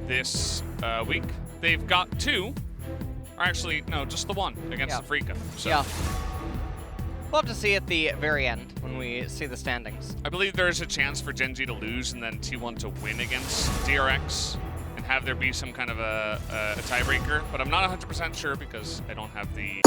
this week. They've got 2, or actually, no, just the 1 against Afreeca. So. Yeah. We'll have to see at the very end when we see the standings. I believe there is a chance for Gen G to lose and then T1 to win against DRX and have there be some kind of a tiebreaker, but I'm not 100% sure because I don't have the...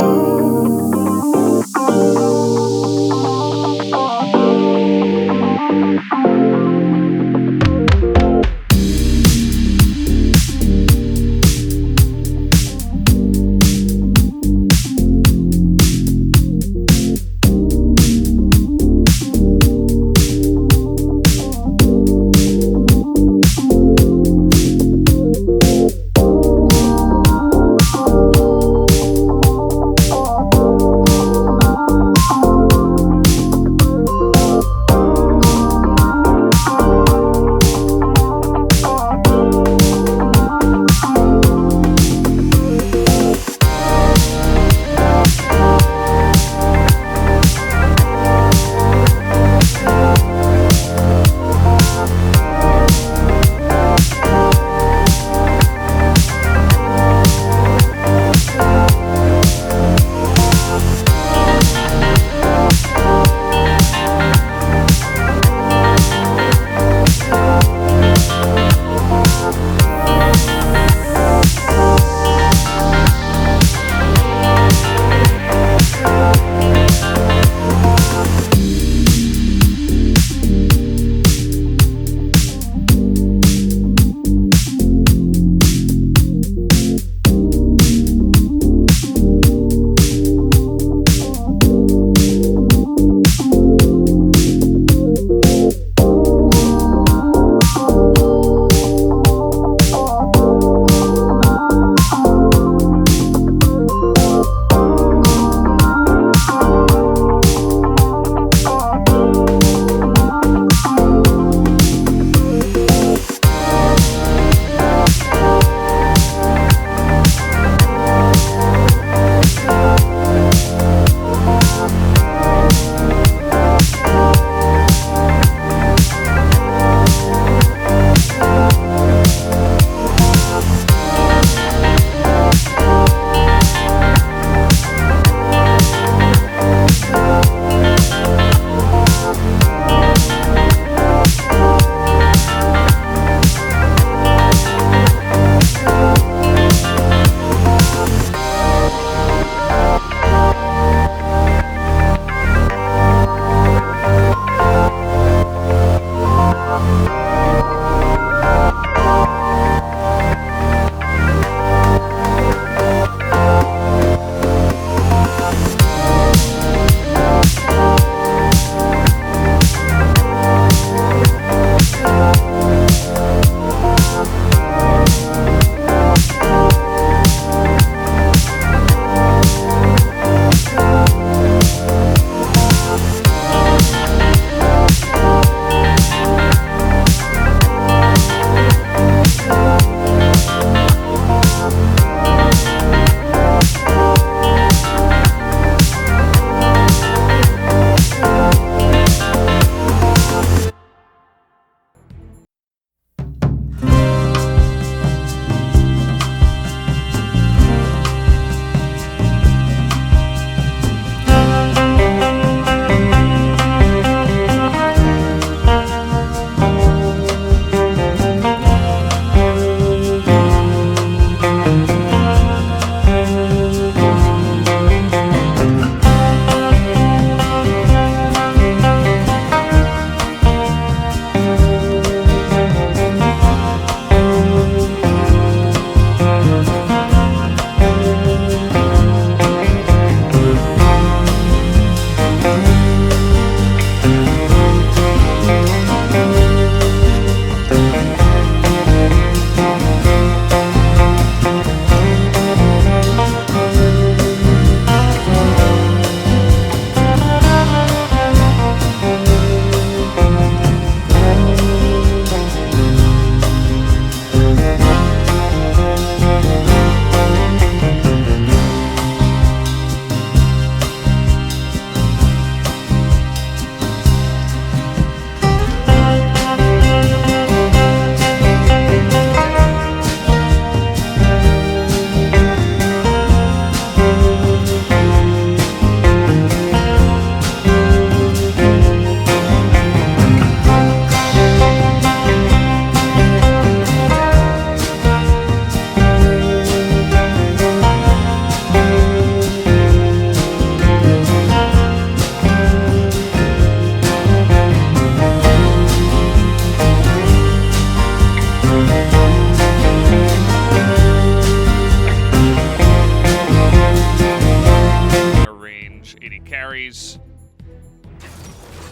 Range 80 carries.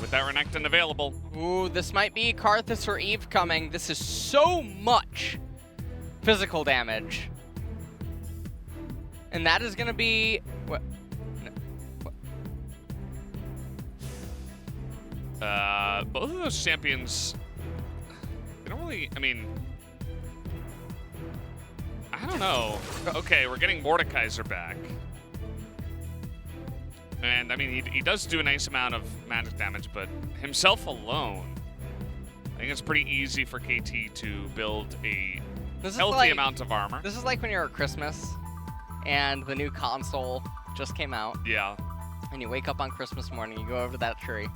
With that Renekton available. Ooh, this might be Karthus or Eve coming. This is so much physical damage. And that is going to be... What? No. What? Both of those champions, they don't really, I mean, I don't know. Okay, we're getting Mordekaiser back. And, I mean, he does do a nice amount of magic damage, but himself alone, I think it's pretty easy for KT to build a healthy amount of armor. This is like when you're at Christmas and the new console just came out. Yeah. And you wake up on Christmas morning, you go over to that tree,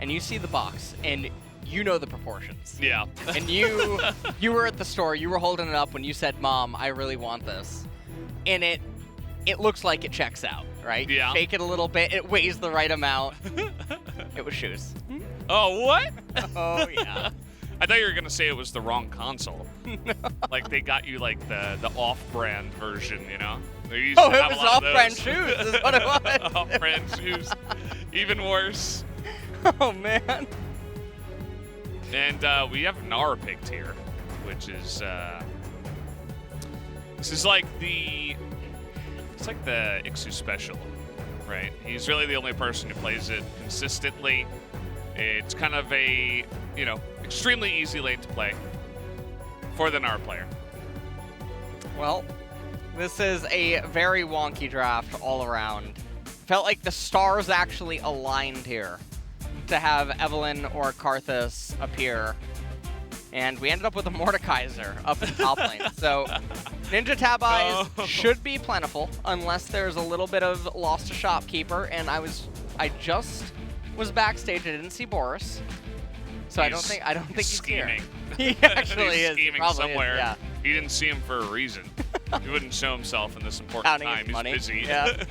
and you see the box, and you know the proportions. Yeah. And you were at the store, you were holding it up when you said, "Mom, I really want this." And it looks like it checks out, right? Yeah. Shake it a little bit, it weighs the right amount. It was shoes. Oh, what? Oh, yeah. I thought you were going to say it was the wrong console. No. Like, they got you, like, the off-brand version, you know? It was off-brand shoes is what it was. Off-brand shoes. Even worse. Oh, man. And we have Gnar picked here, which is, this is like the, it's like the Ixu special, right? He's really the only person who plays it consistently. It's kind of a, you know, extremely easy lane to play for the Gnar player. Well, this is a very wonky draft all around. Felt like the stars actually aligned here to have Evelynn or Karthus appear. And we ended up with a Mordekaiser up in top lane. So Ninja Tab Eyes should be plentiful unless there's a little bit of lost to Shopkeeper. And I just was backstage. I didn't see Boris. So I don't think he's scheming. Here. He actually he's is. scheming Probably somewhere. Is, yeah. He didn't see him for a reason. He wouldn't show himself in this important Counting time. his He's money. busy. Yeah.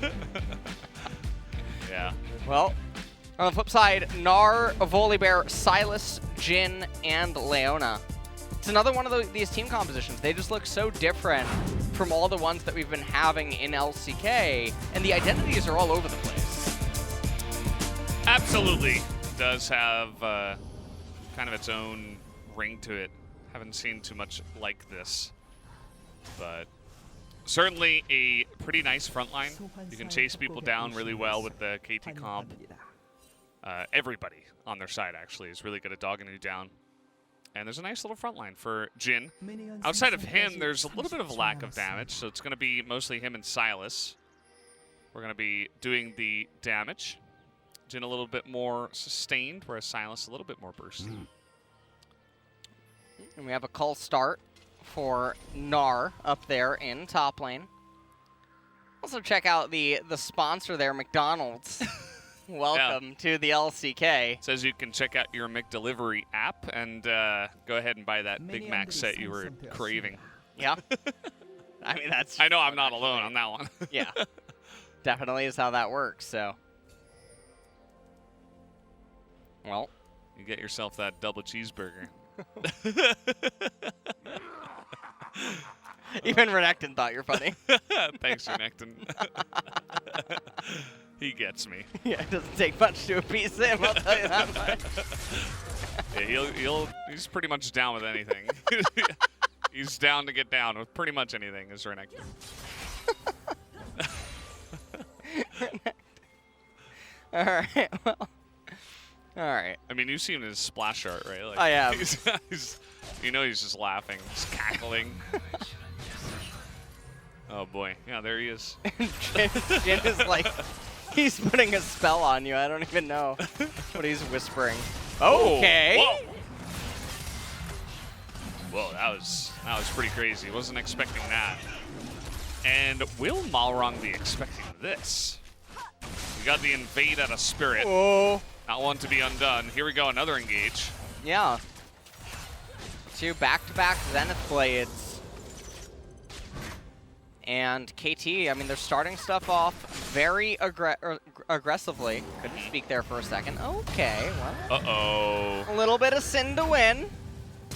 Yeah. Well, on the flip side, Gnar, Volibear, Silas, Jhin, and Leona. It's another one of these team compositions. They just look so different from all the ones that we've been having in LCK, and the identities are all over the place. Absolutely. It does have kind of its own ring to it. Haven't seen too much like this. But certainly a pretty nice front line. You can chase people down really well with the KT comp. Everybody on their side, actually, is really good at dogging you down. And there's a nice little front line for Jhin. Outside of him, there's a little bit of a lack of damage, so it's going to be mostly him and Silas. We're going to be doing the damage. Jhin a little bit more sustained, whereas Silas a little bit more bursty. And we have a call start for Gnar up there in top lane. Also check out the sponsor there, McDonald's. Welcome to the LCK. It says you can check out your McDelivery app and go ahead and buy that Big Mac set you were craving. Yeah. I mean, that's... I know I'm not alone on that one. Yeah. Definitely is how that works, so... Well... You get yourself that double cheeseburger. Even Renekton thought you're funny. Thanks, Renekton. He gets me. Yeah, it doesn't take much to appease him, I'll tell you that much. Yeah, he's pretty much down with anything. He's down to get down with pretty much anything, is Renekton. All right, well. All right. I mean, you've seen his splash art, right? Like, I have. You know he's just laughing, just cackling. Oh, boy. Yeah, there he is. Jhin is like, he's putting a spell on you. I don't even know what he's whispering. Okay. Whoa. Whoa, that was pretty crazy. Wasn't expecting that. And will Malrong be expecting this? We got the invade out of Spirit. Oh. Not one to be undone. Here we go, another engage. Yeah. 2 back-to-back Zenith Blades. And KT, I mean, they're starting stuff off very aggressively. Couldn't speak there for a second. Okay, well. Uh-oh. A little bit of sin to win.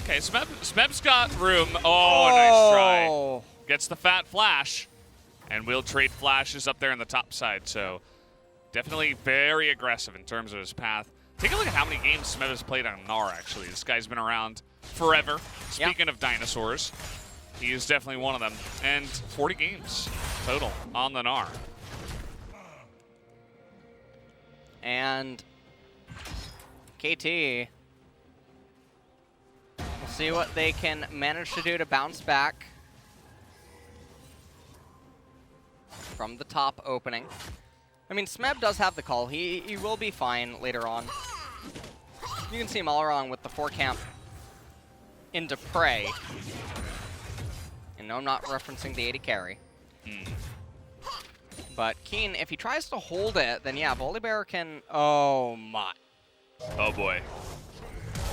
Okay, Smeb's got room. Oh, nice try. Gets the fat flash. And will trade flashes up there on the top side. So definitely very aggressive in terms of his path. Take a look at how many games Smeb has played on Gnar, actually. This guy's been around forever. Speaking of dinosaurs, he is definitely one of them. And 40 games total on the Gnar. And KT, we'll see what they can manage to do to bounce back from the top opening. I mean, Smeb does have the call. He will be fine later on. You can see Malaron with the 4-camp into Prey. And no, I'm not referencing the 80 carry. But Keen, if he tries to hold it, then yeah, Volibear can... Oh my. Oh boy.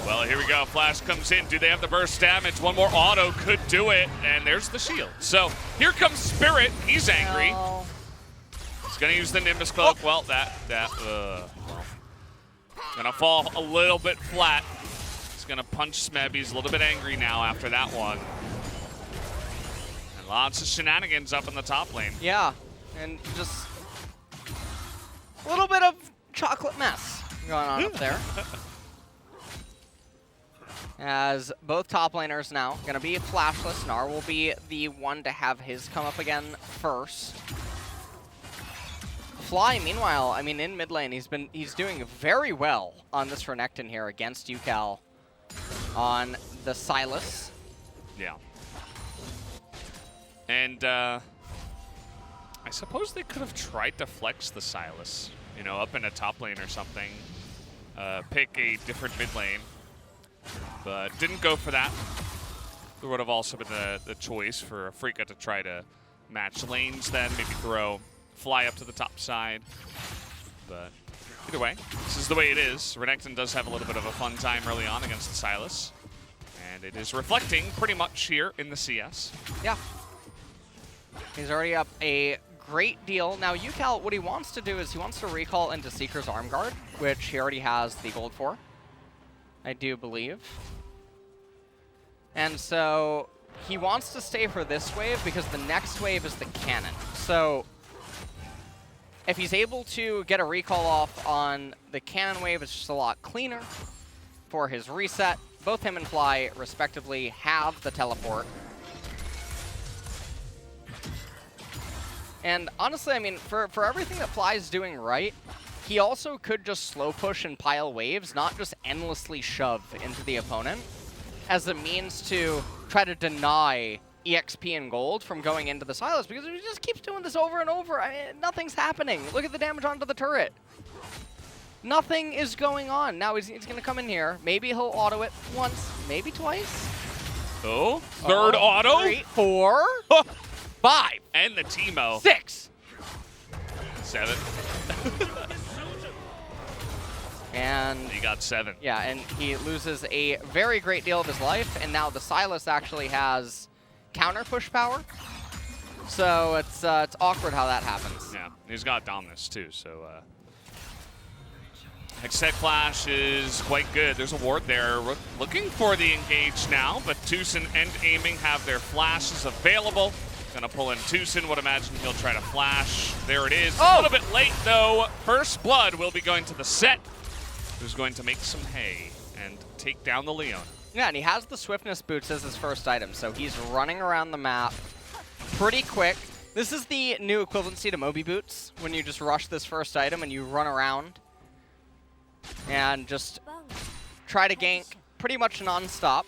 Well, here we go. Flash comes in. Do they have the burst damage? One more auto could do it. And there's the shield. So here comes Spirit. He's angry. No. He's going to use the Nimbus Cloak. Well, well. Gonna fall a little bit flat. He's going to punch Smeb. He's a little bit angry now after that one. And lots of shenanigans up in the top lane. Yeah. And just a little bit of chocolate mess going on up there. As both top laners now going to be flashless. Gnar will be the one to have his come up again first. Fly, meanwhile, I mean, in mid lane, he's doing very well on this Renekton here against UCal on the Sylas. Yeah. And I suppose they could have tried to flex the Sylas, you know, up in a top lane or something. Pick a different mid lane. But didn't go for that. There would have also been the choice for Afreeca to try to match lanes then, maybe throw Fly up to the top side. But either way, this is the way it is. Renekton does have a little bit of a fun time early on against the Sylas. And it is reflecting pretty much here in the CS. Yeah. He's already up a great deal. Now, UCal, what he wants to do is he wants to recall into Seeker's Arm Guard, which he already has the gold for, I do believe. And so he wants to stay for this wave because the next wave is the cannon. So if he's able to get a recall off on the cannon wave, it's just a lot cleaner for his reset. Both him and Fly, respectively, have the teleport. And honestly, I mean, for everything that Fly's doing right, he also could just slow push and pile waves, not just endlessly shove into the opponent, as a means to try to deny EXP and gold from going into the Sylas, because if he just keeps doing this over and over, I mean, nothing's happening. Look at the damage onto the turret. Nothing is going on. Now he's going to come in here. Maybe he'll auto it once, maybe twice. Oh, third auto. 3, 4, 5. And the Teemo. 6. 7. And he got 7. Yeah, and he loses a very great deal of his life, and now the Sylas actually has counter push power. So it's awkward how that happens. Yeah, he's got Dominus too, so Hextech Flash is quite good. There's a ward there. We're looking for the engage now, but Tucson and Aiming have their flashes available. Gonna pull in Tucson. Would imagine he'll try to flash. There it is. Oh! A little bit late though. First blood will be going to the set, who's going to make some hay and take down the Leona. Yeah, and he has the Swiftness boots as his first item, so he's running around the map pretty quick. This is the new equivalency to Moby boots, when you just rush this first item and you run around and just try to gank pretty much non-stop.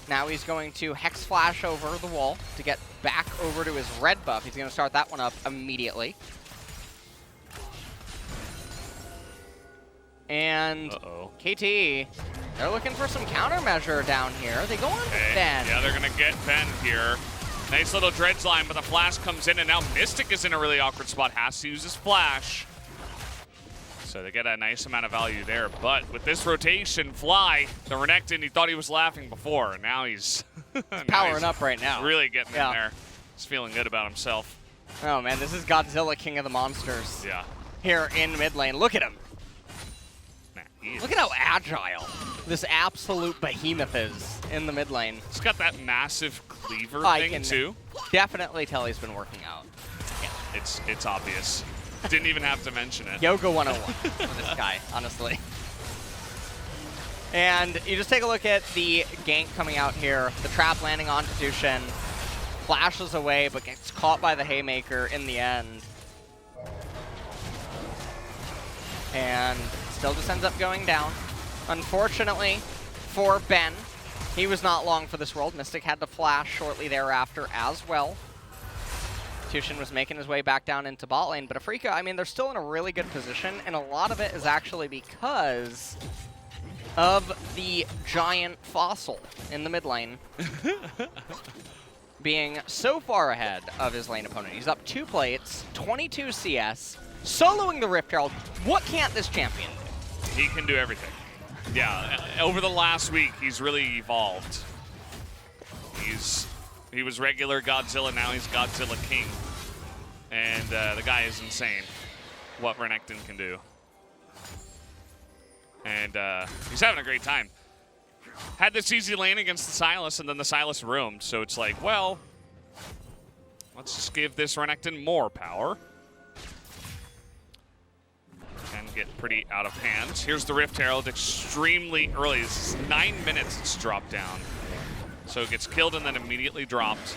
Now he's going to Hex Flash over the wall to get back over to his red buff. He's going to start that one up immediately. And KT, they're looking for some countermeasure down here. They go on to Ben. Yeah, they're going to get Ben here. Nice little dredge line, but the flash comes in, and now Mystic is in a really awkward spot. Has to use his flash. So they get a nice amount of value there. But with this rotation, Fly, the Renekton, he thought he was laughing before, and now he's powering up right now. Really getting in there. He's feeling good about himself. Oh, man, this is Godzilla, King of the Monsters. Yeah. Here in mid lane. Look at him. Man, Look at how agile this absolute behemoth is in the mid lane. He's got that massive cleaver I thing can too. Definitely tell he's been working out. Yeah. It's obvious. Didn't even have to mention it. Yoga 101 for this guy, honestly. And you just take a look at the gank coming out here. The trap landing onto Dushin. Flashes away, but gets caught by the Haymaker in the end. And still just ends up going down. Unfortunately for Ben, he was not long for this world. Mystic had to flash shortly thereafter as well. Tushin was making his way back down into bot lane, but Afreeca, I mean, they're still in a really good position, and a lot of it is actually because of the giant fossil in the mid lane being so far ahead of his lane opponent. He's up 2 plates, 22 CS, soloing the Rift Herald. What can't this champion do? He can do everything. Yeah, over the last week, he's really evolved. He was regular Godzilla, now he's Godzilla King. And the guy is insane, what Renekton can do. And he's having a great time. Had this easy lane against the Sylas, and then the Sylas roamed. So it's like, well, let's just give this Renekton more power. And get pretty out of hand. Here's the Rift Herald extremely early. This is 9 minutes it's dropped down. So it gets killed and then immediately dropped.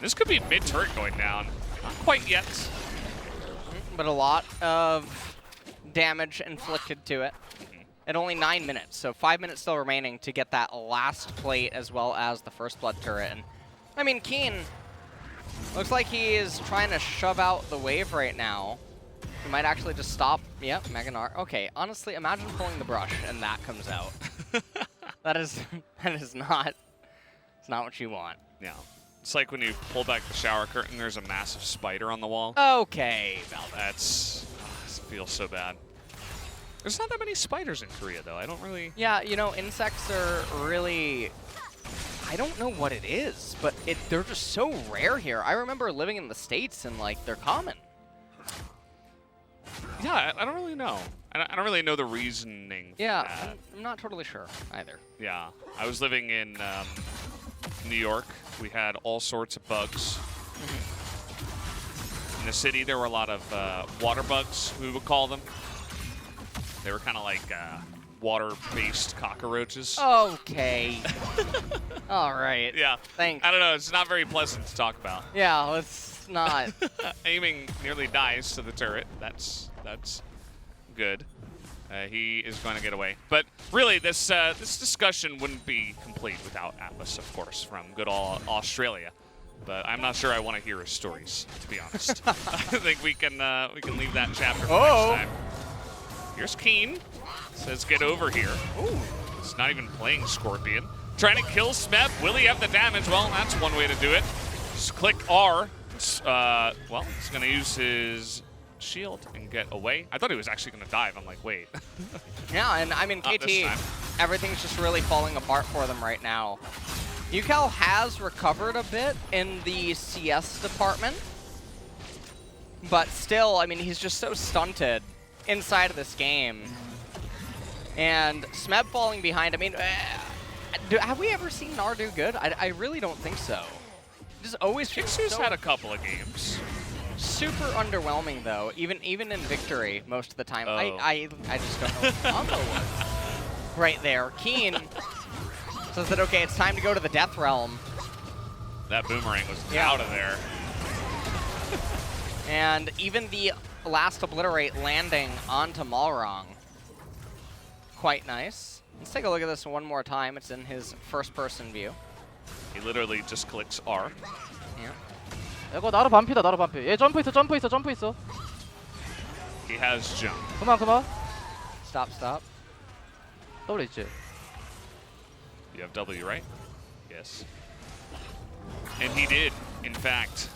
This could be mid-turret going down. Not quite yet. But a lot of damage inflicted to it. At only 9 minutes, so 5 minutes still remaining to get that last plate as well as the first blood turret. And I mean, Keen looks like he is trying to shove out the wave right now. He might actually just stop. Yep, Meganar. Okay, honestly, imagine pulling the brush and that comes out. that is not. It's not what you want. Yeah. It's like when you pull back the shower curtain, there's a massive spider on the wall. Okay, Valve. It feels so bad. There's not that many spiders in Korea, though. I don't really... Yeah, you know, insects are really... I don't know what it is, but they're just so rare here. I remember living in the States and, like, they're common. Yeah, I don't really know. I don't really know the reasoning for that. I'm not totally sure either. Yeah, I was living in New York. We had all sorts of bugs. In the city, there were a lot of water bugs, we would call them. They were kind of like water-based cockroaches. Okay. All right. Yeah. Thanks. I don't know. It's not very pleasant to talk about. Yeah, let's not. Aiming nearly dies to the turret. That's good. He is going to get away. But really, this discussion wouldn't be complete without Atlas, of course, from good old Australia. But I'm not sure I want to hear his stories, to be honest. I think we can leave that chapter for next time. Here's Keen. Says, get over here. Ooh. He's not even playing Scorpion. Trying to kill Smeb. Will he have the damage? Well, that's one way to do it. Just click R. Well, he's going to use his shield and get away. I thought he was actually going to dive. I'm like, wait. Yeah, and I mean, KT, everything's just really falling apart for them right now. UCal has recovered a bit in the CS department. But still, I mean, he's just so stunted inside of this game. And Smeb falling behind, I mean, have we ever seen Nar do good? I really don't think so. Just always Jixu's had a couple of games. Super underwhelming though, even in victory most of the time. I just don't know what the combo was. Right there. Keen says that, okay, it's time to go to the Death Realm. That boomerang was out of there. And even the last Obliterate landing onto Malrong. Quite nice. Let's take a look at this one more time. It's in his first-person view. He literally just clicks R. Yeah. 이거 나로 반피다, 나로 반피. 얘 점프 있어. He has jump. 그만. Stop. 더블 있지. You have W, right? Yes. And he did, in fact.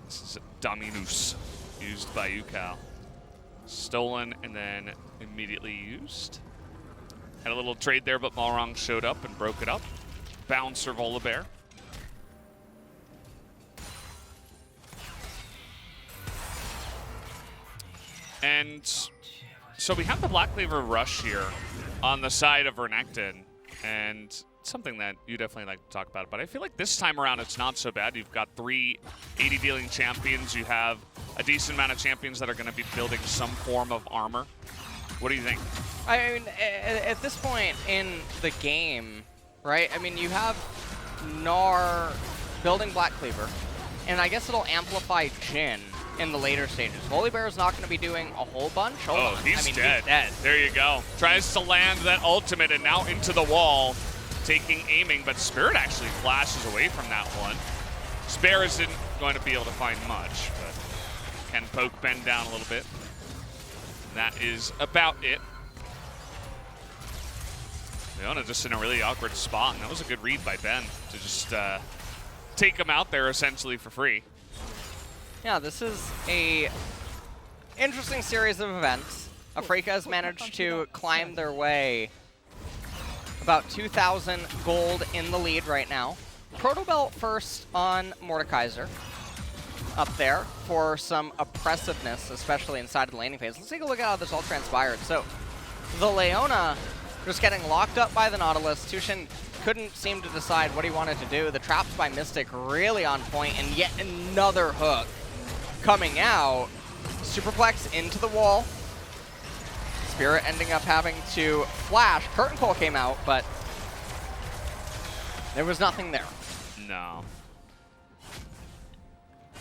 This is Dominus, used by UCal. Stolen and then immediately used. Had a little trade there, but Malrong showed up and broke it up. Bouncer Volibear. And so we have the Black Cleaver rush here. on the side of Renekton, and something that you definitely like to talk about. But I feel like this time around it's not so bad. You've got 3 AD dealing champions. You have a decent amount of champions that are going to be building some form of armor. What do you think? I mean, at this point in the game, right? I mean, you have Gnar building Black Cleaver, and I guess it'll amplify Jhin in the later stages. Volibear's not going to be doing a whole bunch. Hold on. He's I mean, dead. He's dead. There you go. Tries to land that ultimate and now into the wall, taking aiming, but Spirit actually flashes away from that one. Spare isn't going to be able to find much, but can poke Ben down a little bit. That is about it. Leona just in a really awkward spot, and that was a good read by Ben to just take him out there essentially for free. Yeah, this is a interesting series of events. Afreeca has managed to climb their way about 2,000 gold in the lead right now. Protobelt first on Mordekaiser up there for some oppressiveness, especially inside of the laning phase. Let's take a look at how this all transpired. So the Leona just getting locked up by the Nautilus. Tushin couldn't seem to decide what he wanted to do. The traps by Mystic really on point, and yet another hook coming out. Superplex into the wall. Spirit ending up having to flash. Curtain Call came out, but there was nothing there. No.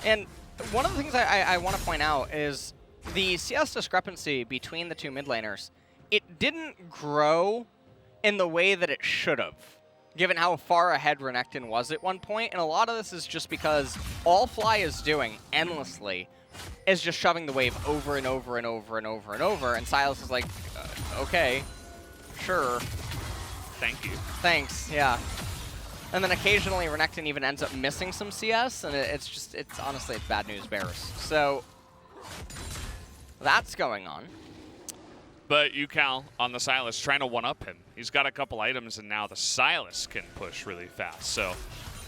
And one of the things I want to point out is the CS discrepancy between the two mid laners. It didn't grow in the way that it should have, given how far ahead Renekton was at one point. And a lot of this is just because all Fly is doing endlessly is just shoving the wave over and over and over and over and over. And Silas is like, okay, sure. Thank you. Thanks, yeah. And then occasionally Renekton even ends up missing some CS, and it's honestly, it's bad news bears. So that's going on. But UCal on the Silas trying to one-up him. He's got a couple items, and now the Silas can push really fast. So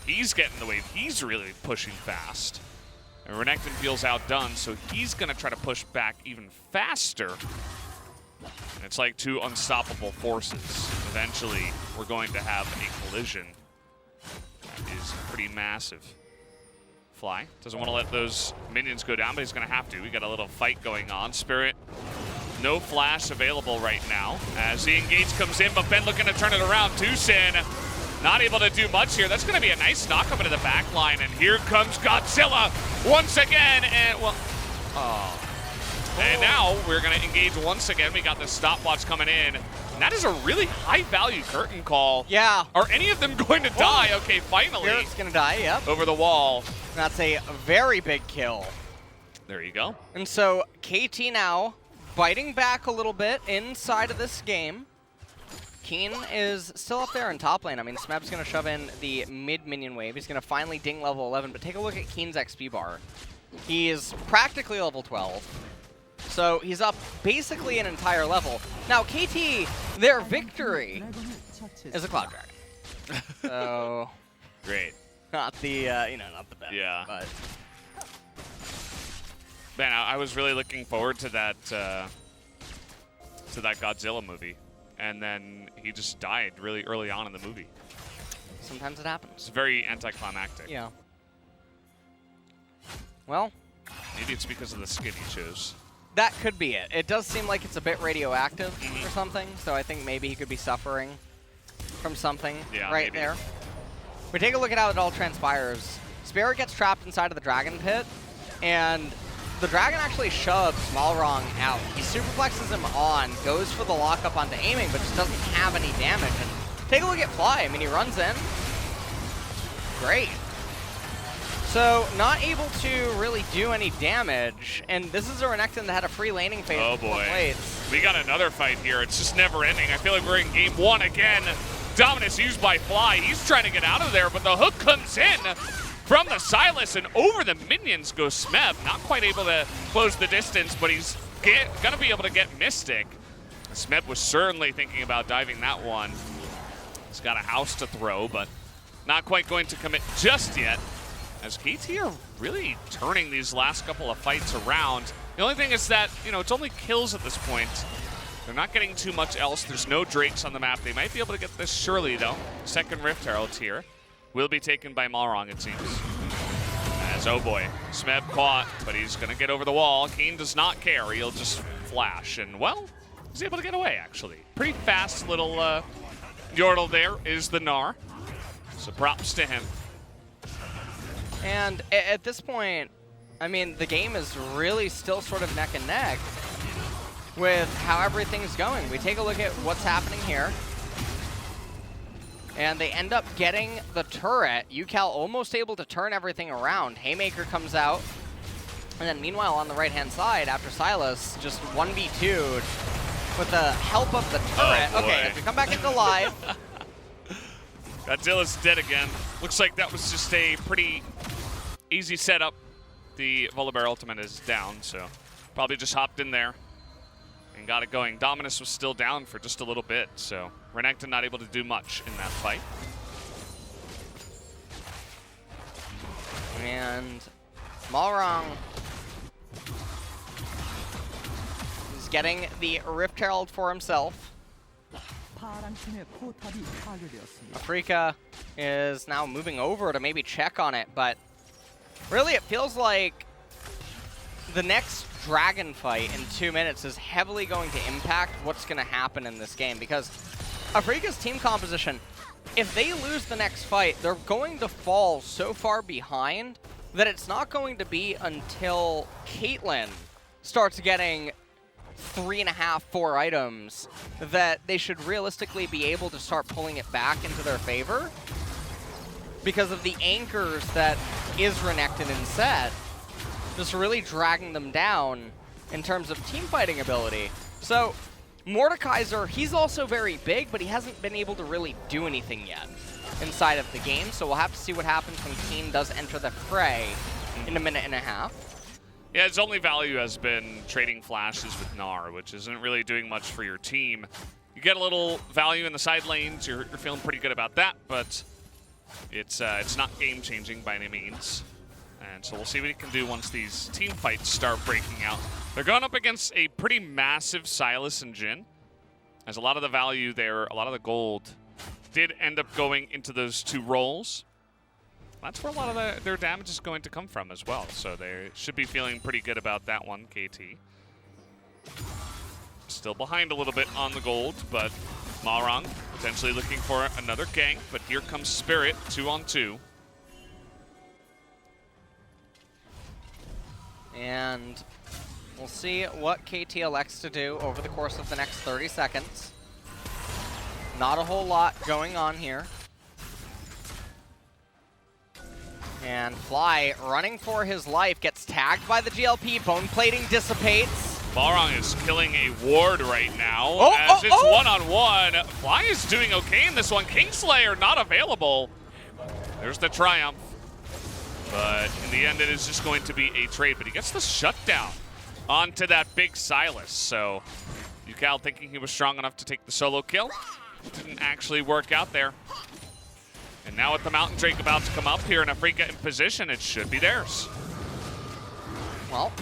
he's getting the wave. He's really pushing fast. And Renekton feels outdone, so he's going to try to push back even faster. And it's like 2 unstoppable forces. Eventually, we're going to have a collision that is pretty massive. Fly doesn't want to let those minions go down, but he's going to have to. We got a little fight going on. Spirit, no flash available right now as the engage comes in, but Ben looking to turn it around. Tucson not able to do much here. That's going to be a nice knock up into the back line, and here comes Godzilla once again, and well, and now we're going to engage once again. We got the stopwatch coming in, and that is a really high-value curtain call. Yeah. Are any of them going to die? Okay, finally. Spirit's going to die, yep. Over the wall. That's a very big kill. There you go. And so KT now biting back a little bit inside of this game. Keen is still up there in top lane. I mean, Smeb's going to shove in the mid-minion wave. He's going to finally ding level 11, but take a look at Keen's XP bar. He is practically level 12. So he's up basically an entire level. Now, KT, their victory is a Cloud Dragon. So Great. not the, not the best. Yeah. But Man, I was really looking forward to that Godzilla movie, and then he just died really early on in the movie. sometimes it happens. It's very anticlimactic. Yeah. Well, Maybe it's because of the skin he chose. that could be it. It does seem like it's a bit radioactive or something, so I think maybe he could be suffering from something right there. We take a look at how it all transpires. Spirit gets trapped inside of the Dragon Pit, and the Dragon actually shoves Malrong out. He superplexes him on, goes for the lockup onto aiming, but just doesn't have any damage. And take a look at Fly. I mean, he runs in. Great. So, not able to really do any damage, and this is a Renekton that had a free laning phase. Oh boy. Blades. We got another fight here. It's just never ending. I feel like we're in game 1 again. Dominance used by Fly. He's trying to get out of there, but the hook comes in from the Silas, and over the minions goes Smeb. Not quite able to close the distance, but he's going to be able to get Mystic. Smeb was certainly thinking about diving that one. He's got a house to throw, but not quite going to commit just yet, as KT are really turning these last couple of fights around. The only thing is that, it's only kills at this point. They're not getting too much else. There's no Drakes on the map. They might be able to get this surely, though. Second Rift Herald here. Will be taken by Malrong, it seems. As, oh boy, Smeb caught, but he's going to get over the wall. Keen does not care. He'll just flash. And, well, he's able to get away, actually. Pretty fast little Yordle there is the Gnar. So props to him. And at this point, I mean, the game is really still sort of neck and neck with how everything's going. We take a look at what's happening here. And they end up getting the turret. UCal almost able to turn everything around. Haymaker comes out. And then meanwhile, on the right-hand side, after Silas just 1v2'd with the help of the turret. Oh, okay, if we come back into live. Godzilla's dead again. Looks like that was just a pretty easy setup. The Volibear ultimate is down, so probably just hopped in there and got it going. Dominus was still down for just a little bit, so Renekton not able to do much in that fight. And Malrong is getting the Rift Herald for himself. Afreeca is now moving over to maybe check on it, but really it feels like the next dragon fight in 2 minutes is heavily going to impact what's going to happen in this game, because Afreeca's team composition, if they lose the next fight, they're going to fall so far behind that it's not going to be until Caitlyn starts getting 3.5, 4 items that they should realistically be able to start pulling it back into their favor because of the anchors that is Renekton and Set, just really dragging them down in terms of team fighting ability. So Mordekaiser, he's also very big, but he hasn't been able to really do anything yet inside of the game, so we'll have to see what happens when Keen does enter the fray in a minute and a half. Yeah, his only value has been trading flashes with Gnar, which isn't really doing much for your team. You get a little value in the side lanes, you're feeling pretty good about that, but it's not game-changing by any means. And so we'll see what he can do once these team fights start breaking out. They're going up against a pretty massive Silas and Jhin. There's a lot of the value there, a lot of the gold did end up going into those two roles. That's where a lot of their damage is going to come from as well. So they should be feeling pretty good about that one, KT. Still behind a little bit on the gold, but Malrong potentially looking for another gank, but here comes Spirit, 2-on-2. And we'll see what KT elects to do over the course of the next 30 seconds. Not a whole lot going on here. And Fly, running for his life, gets tagged by the GLP. Bone plating dissipates. Malrong is killing a ward right now as it's one-on-one. Fly is doing okay in this one. Kingslayer not available. There's the Triumph. But in the end, it is just going to be a trade. But he gets the shutdown onto that big Silas. So UCal thinking he was strong enough to take the solo kill. Didn't actually work out there. And now with the Mountain Drake about to come up here and Afreeca in position, it should be theirs. Well,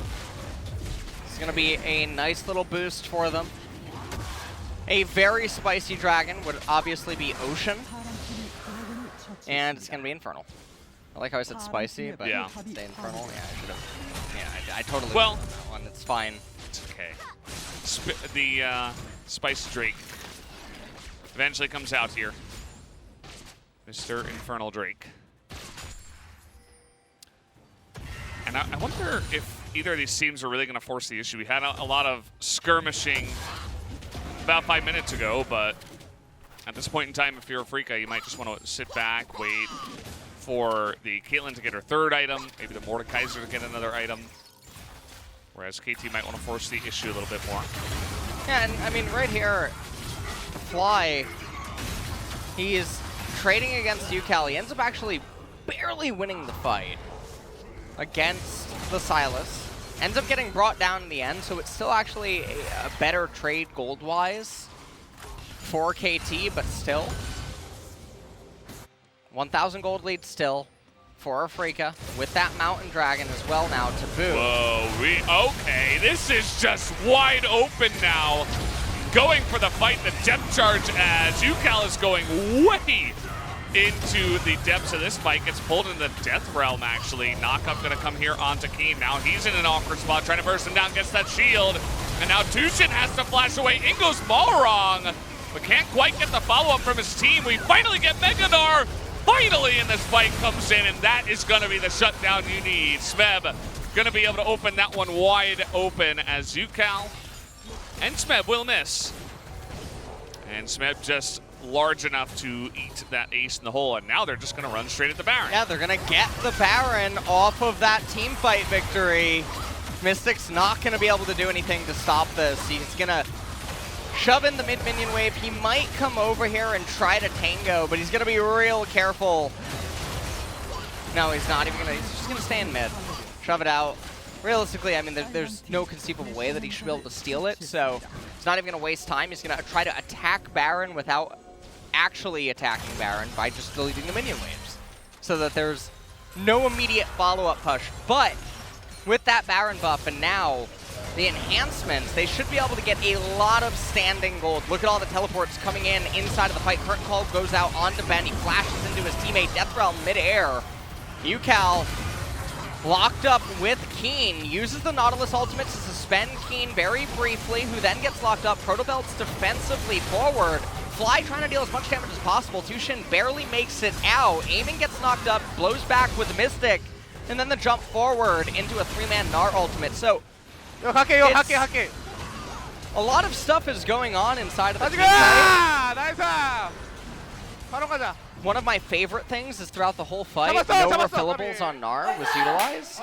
it's going to be a nice little boost for them. A very spicy dragon would obviously be Ocean. And it's going to be Infernal. I like how I said spicy, but yeah. Say Infernal. Yeah, I should have. Yeah, I totally well, missed that one. It's fine. It's okay. The Spice Drake eventually comes out here. Mr. Infernal Drake. And I wonder if either of these teams are really going to force the issue. We had a lot of skirmishing about 5 minutes ago, but at this point in time, if you're Afreeca, you might just want to sit back, wait for the Caitlyn to get her third item, maybe the Mordekaiser to get another item, whereas KT might want to force the issue a little bit more. Yeah, and I mean, right here, Fly, he's trading against UCal. He ends up actually barely winning the fight against the Silas. Ends up getting brought down in the end, so it's still actually a better trade gold-wise for KT, but still. 1,000 gold lead still for Afreeca, with that Mountain Dragon as well now to boot. Whoa, okay, this is just wide open now. going for the fight, the depth charge as UCal is going way into the depths of this fight. Gets pulled into the death realm, actually. Knockup gonna come here onto Keen. Now he's in an awkward spot, trying to burst him down, gets that shield. And now Tushin has to flash away. In goes Malrong, but can't quite get the follow-up from his team. We finally get Megadar. Finally, and this fight comes in, and that is gonna be the shutdown you need. Smeb gonna be able to open that one wide open as UCal and Smeb will miss. And Smeb just large enough to eat that ace in the hole, and now they're just gonna run straight at the Baron. Yeah, they're gonna get the Baron off of that team fight victory. Mystic's not gonna be able to do anything to stop this. He's gonna shove in the mid-minion wave. He might come over here and try to tango, but he's gonna be real careful. No, he's not even gonna, he's just gonna stay in mid. Shove it out. Realistically, I mean, there's no conceivable way that he should be able to steal it, so he's not even gonna waste time. He's gonna try to attack Baron without actually attacking Baron by just deleting the minion waves, so that there's no immediate follow-up push. But with that Baron buff and now the enhancements, they should be able to get a lot of standing gold. Look at all the teleports coming in inside of the fight. Curtain Call goes out onto Ben. He flashes into his teammate. Death Realm midair. UCal locked up with Keen, uses the Nautilus ultimate to suspend Keen very briefly, who then gets locked up. Protobelt's defensively forward. Fly trying to deal as much damage as possible. Tushin barely makes it out. Aiming gets knocked up, blows back with Mystic, and then the jump forward into a 3-man Gnar ultimate. So, 요 갈게 요 갈게 갈게. a lot of stuff is going on inside of the team 가자! fight. 나이스! 바로 가자. One of my favorite things is throughout the whole fight, 잡았어, no 잡았어. refillables on Gnar was utilized.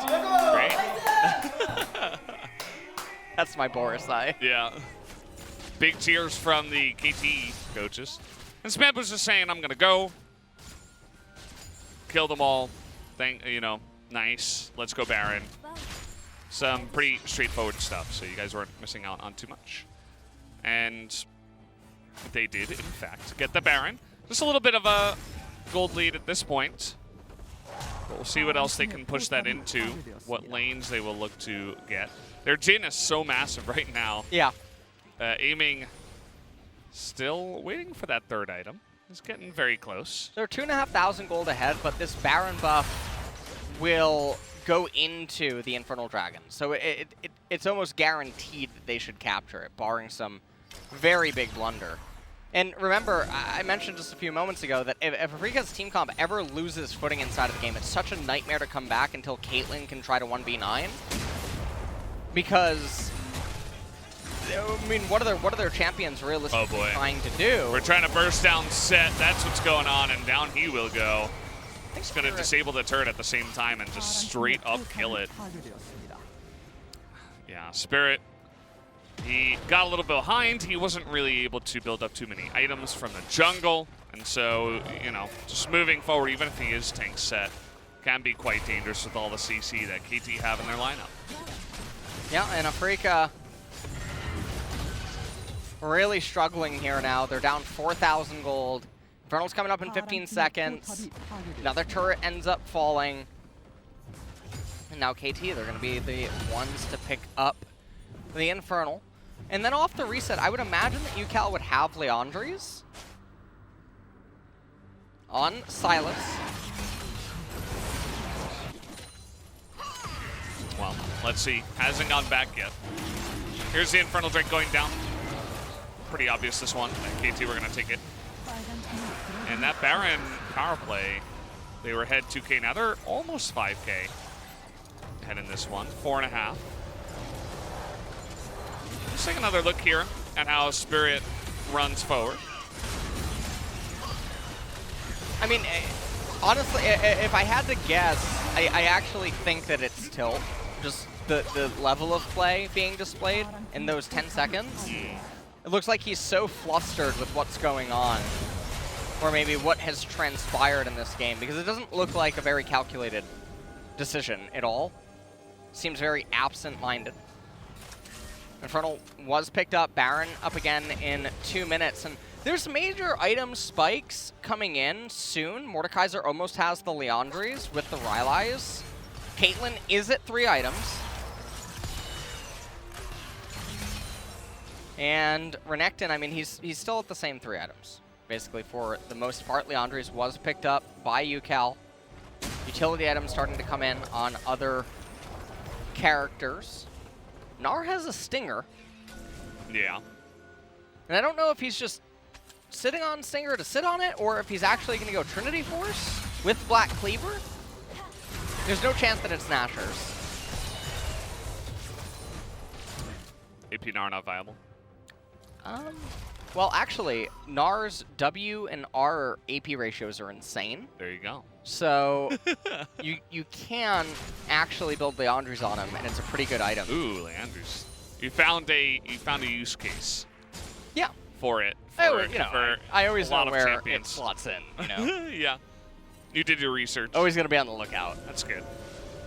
Great. That's my Boris eye. Yeah. Big cheers from the KT coaches. And Smeb was just saying, I'm gonna go kill them all. Nice. Let's go Baron. Some pretty straightforward stuff, so you guys weren't missing out on too much. And they did, in fact, get the Baron. Just a little bit of a gold lead at this point. But we'll see what else they can push that into, what lanes they will look to get. Their Jhin is so massive right now. Yeah. Aiming, still waiting for that third item. It's getting very close. They're 2,500 gold ahead, but this Baron buff will go into the Infernal Dragon. So it's almost guaranteed that they should capture it, barring some very big blunder. And remember, I mentioned just a few moments ago that if Afreeca's team comp ever loses footing inside of the game, it's such a nightmare to come back until Caitlyn can try to 1v9. Because, I mean, what are their champions realistically trying to do? We're trying to burst down Set. That's what's going on, and down he will go. He's going to disable the turret at the same time and just straight up kill it. Yeah, Spirit, he got a little behind. He wasn't really able to build up too many items from the jungle. And so, just moving forward, even if he is tank Set, can be quite dangerous with all the CC that KT have in their lineup. Yeah, and Afreeca really struggling here now. They're down 4,000 gold. Infernal's coming up in 15 seconds. Another turret ends up falling. And now KT, they're going to be the ones to pick up the Infernal. And then off the reset, I would imagine that UCal would have Leandries on Silas. Well, let's see. Hasn't gone back yet. Here's the Infernal Drake going down. Pretty obvious this one. KT, we're going to take it. And that Baron power play, they were ahead 2K. Now they're almost 5K ahead in this one. 4.5. Let's take another look here at how Spirit runs forward. I mean, honestly, if I had to guess, I actually think that it's tilt. Just the level of play being displayed in those 10 seconds. It looks like he's so flustered with what's going on, or maybe what has transpired in this game, because it doesn't look like a very calculated decision at all. Seems very absent-minded. Infernal was picked up, Baron up again in 2 minutes, and there's major item spikes coming in soon. Mordekaiser almost has the Leandries with the Rylai's. Caitlyn is at 3 items. And Renekton, I mean, he's still at the same 3 items. Basically, for the most part, Leandri's was picked up by UCal. Utility items starting to come in on other characters. Gnar has a Stinger. Yeah. And I don't know if he's just sitting on Stinger to sit on it, or if he's actually going to go Trinity Force with Black Cleaver. There's no chance that it's Nashers. AP Gnar not viable. Well, actually, Gnar's W and R AP ratios are insane. There you go. So you can actually build Leandri's on him, and it's a pretty good item. Ooh, Leandri's. You found a use case. Yeah. For it. I always know where it slots in. You know. Yeah. You did your research. Always gonna be on the lookout That's good.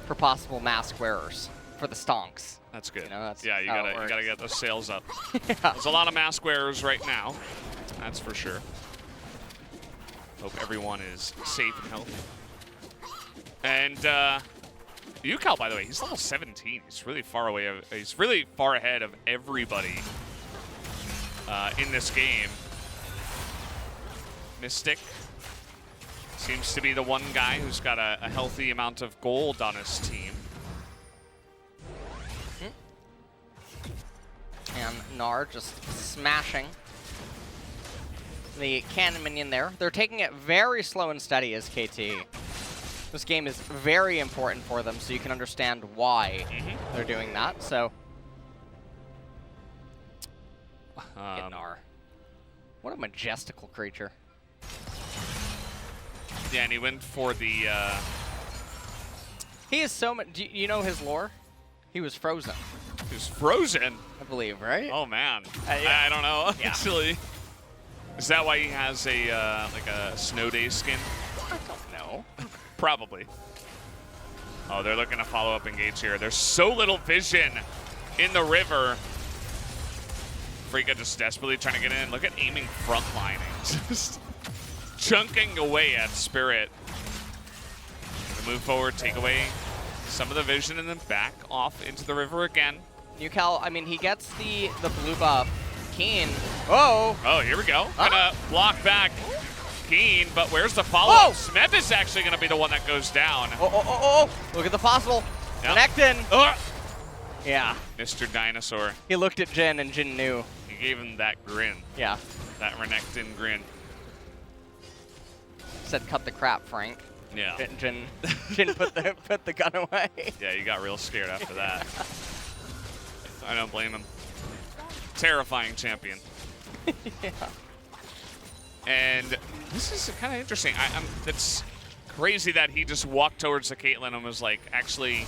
for possible mask wearers for the stonks. That's good. You know, that's yeah, you how it gotta works. get those sales up. Yeah. There's a lot of mask wearers right now. That's for sure. Hope everyone is safe and healthy. And UCal, by the way, he's level 17. He's really far away. He's really far ahead of everybody in this game. Mystic seems to be the one guy who's got a healthy amount of gold on his team. And Gnar just smashing the cannon minion there. They're taking it very slow and steady as KT. This game is very important for them, so you can understand why they're doing that. So, get Gnar. What a majestical creature. Yeah, and he went for the... He is so much... Do you know his lore? He was frozen. He was frozen? I believe, right? Oh, man. Yeah. I don't know, Yeah. actually. Is that why he has a like a snow day skin? I don't know. Probably. Oh, they're looking to follow up engage here. There's so little vision in the river. Afreeca just desperately trying to get in. Look at aiming frontlining. Just chunking away at Spirit. Move forward, take away some of the vision, and then back off into the river again. UCal, I mean, he gets the blue buff. Keen. Whoa. Oh, here we go. Huh? Gonna block back Keen, but where's the follow-up? Smeb is actually gonna be the one that goes down. Oh. Look at the fossil. Yep. Renekton. Yeah. Mr. Dinosaur. He looked at Jin, and Jin knew. He gave him that grin. Yeah. That Renekton grin. Said, cut the crap, Frank. Yeah. Jin put the gun away. Yeah, you got real scared after that. I don't blame him. Terrifying champion. Yeah. And this is kind of interesting. It's crazy that he just walked towards the Caitlyn and was like, actually,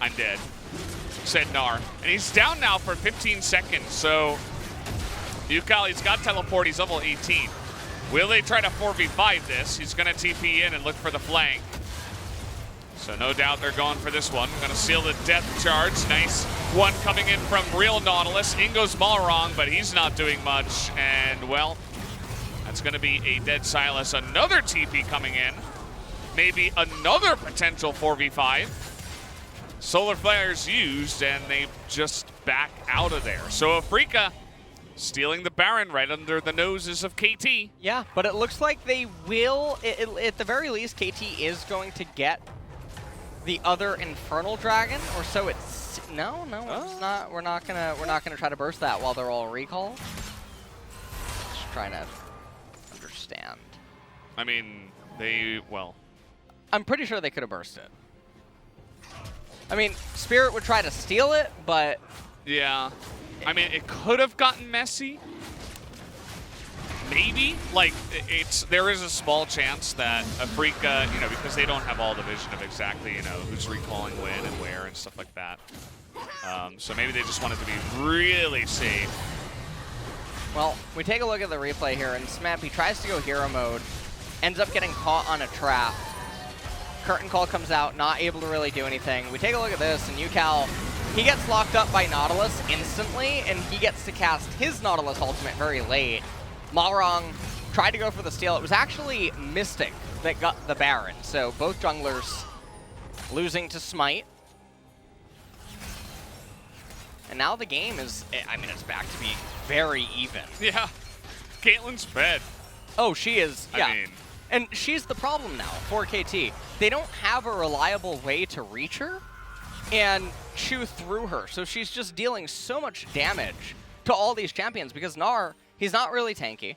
I'm dead, said Gnar. And he's down now for 15 seconds, so UCal, he's got teleport, he's level 18. Will they try to 4v5 this? He's going to TP in and look for the flank. So no doubt they're going for this one. Going to seal the death charge. Nice one coming in from real Nautilus. In goes Malrong, but he's not doing much. And, well, that's going to be a dead Silas. Another TP coming in. Maybe another potential 4v5. Solar Flares used, and they just back out of there. So Afreeca stealing the Baron right under the noses of KT. Yeah, but it looks like they will, at the very least, KT is going to get the other Infernal Dragon, or so it's, no, it's not. We're not gonna try to burst that while they're all recalled. Just trying to understand. I mean, well. I'm pretty sure they could have burst it. I mean, Spirit would try to steal it, but... Yeah. I mean, it could have gotten messy. Maybe. Like, there is a small chance that Afreeca, because they don't have all the vision of exactly, who's recalling when and where and stuff like that. So maybe they just wanted to be really safe. Well, we take a look at the replay here, and Smeb, he tries to go hero mode, ends up getting caught on a trap. Curtain Call comes out, not able to really do anything. We take a look at this, and UCal, he gets locked up by Nautilus instantly, and he gets to cast his Nautilus ultimate very late. Malrong tried to go for the steal. It was actually Mystic that got the Baron, so both junglers losing to Smite. And now the game is, I mean, it's back to be very even. Yeah. Caitlyn's fed. Oh, she is, yeah. I mean, and she's the problem now for KT. They don't have a reliable way to reach her and chew through her. So she's just dealing so much damage to all these champions because Gnar, he's not really tanky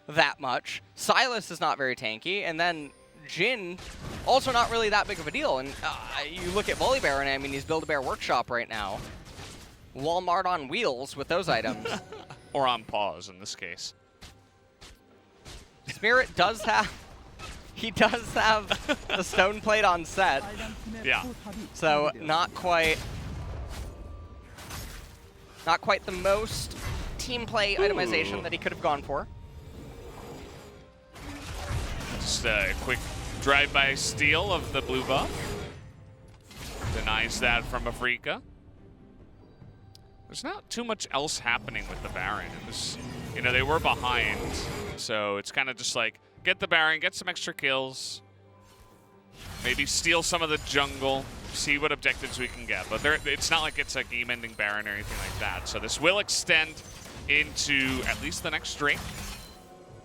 that much. Sylas is not very tanky. And then Jhin, also not really that big of a deal. And you look at Volibear, and I mean, he's Build-A-Bear Workshop right now. Walmart on wheels with those items. or on pause in this case. Spirit does have, he does have the stone plate on set. Yeah. So not quite the most team play itemization that he could have gone for. Just a quick drive-by steal of the blue buff. Denies that from Afreeca. There's not too much else happening with the Baron. It was, you know, they were behind, so it's kind of just like, get the Baron, get some extra kills, maybe steal some of the jungle, see what objectives we can get. But it's not like it's a game-ending Baron or anything like that. So this will extend into at least the next Drake,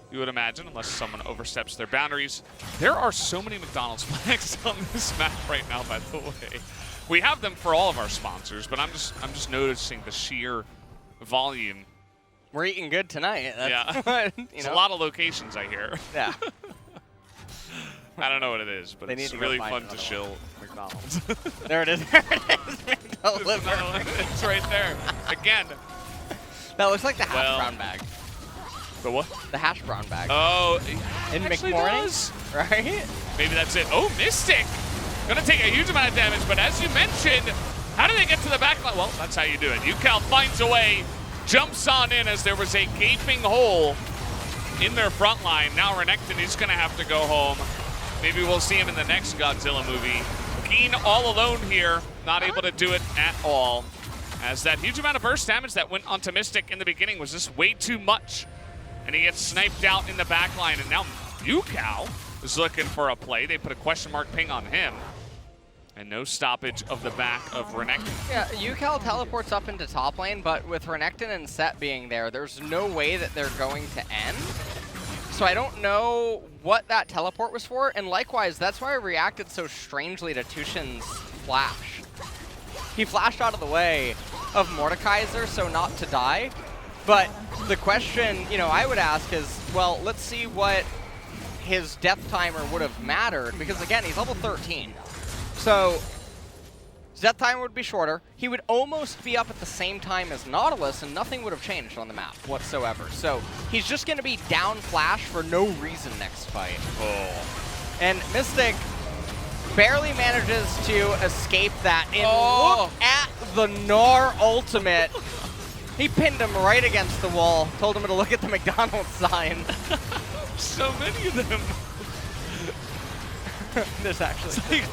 you would imagine, unless someone oversteps their boundaries. There are so many McDonald's flags on this map right now, by the way. We have them for all of our sponsors, but I'm just noticing the sheer volume. We're eating good tonight. That's Yeah. It's a lot of locations I hear. Yeah. I don't know what it is, but it's really fun to chill McDonald's. There it is. There it is. It's right there. Again. That looks like the hash brown bag. The what? The hash brown bag. Oh, in McMorning's, right? Maybe that's it. Oh, Mystic. Gonna take a huge amount of damage, but as you mentioned, how do they get to the back line? Well, that's how you do it. UCal finds a way, jumps on in as there was a gaping hole in their front line. Now Renekton is gonna have to go home. Maybe we'll see him in the next Godzilla movie. Keen all alone here, not able to do it at all. As that huge amount of burst damage that went onto Mystic in the beginning was just way too much. And he gets sniped out in the back line, and now UCal is looking for a play. They put a question mark ping on him. And no stoppage of the back of Renekton. Yeah, UCal teleports up into top lane, but with Renekton and Set being there, there's no way that they're going to end. So I don't know what that teleport was for, and likewise, that's why I reacted so strangely to Tushin's flash. He flashed out of the way of Mordekaiser, so not to die. But the question, you know, I would ask is, well, let's see what his death timer would have mattered, because again, he's level 13. So his death timer would be shorter. He would almost be up at the same time as Nautilus, and nothing would have changed on the map whatsoever. So he's just going to be down flash for no reason next fight. Oh. And Mystic barely manages to escape that. And look at the Gnar ultimate. He pinned him right against the wall, told him to look at the McDonald's sign. So many of them. There's actually it's like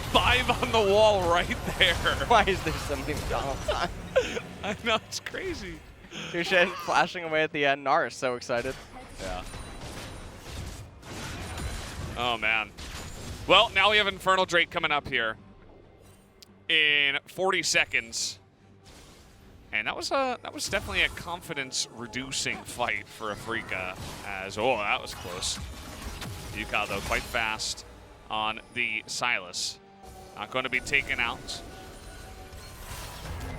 5 on the wall right there. Why is there so many McDonald's signs? I know, it's crazy. Tushin flashing away at the end. Gnar is so excited. Yeah. Oh, man. Well, now we have Infernal Drake coming up here in 40 seconds. And that was definitely a confidence-reducing fight for Afreeca. As that was close. UCal though quite fast on the Sylas. Not going to be taken out.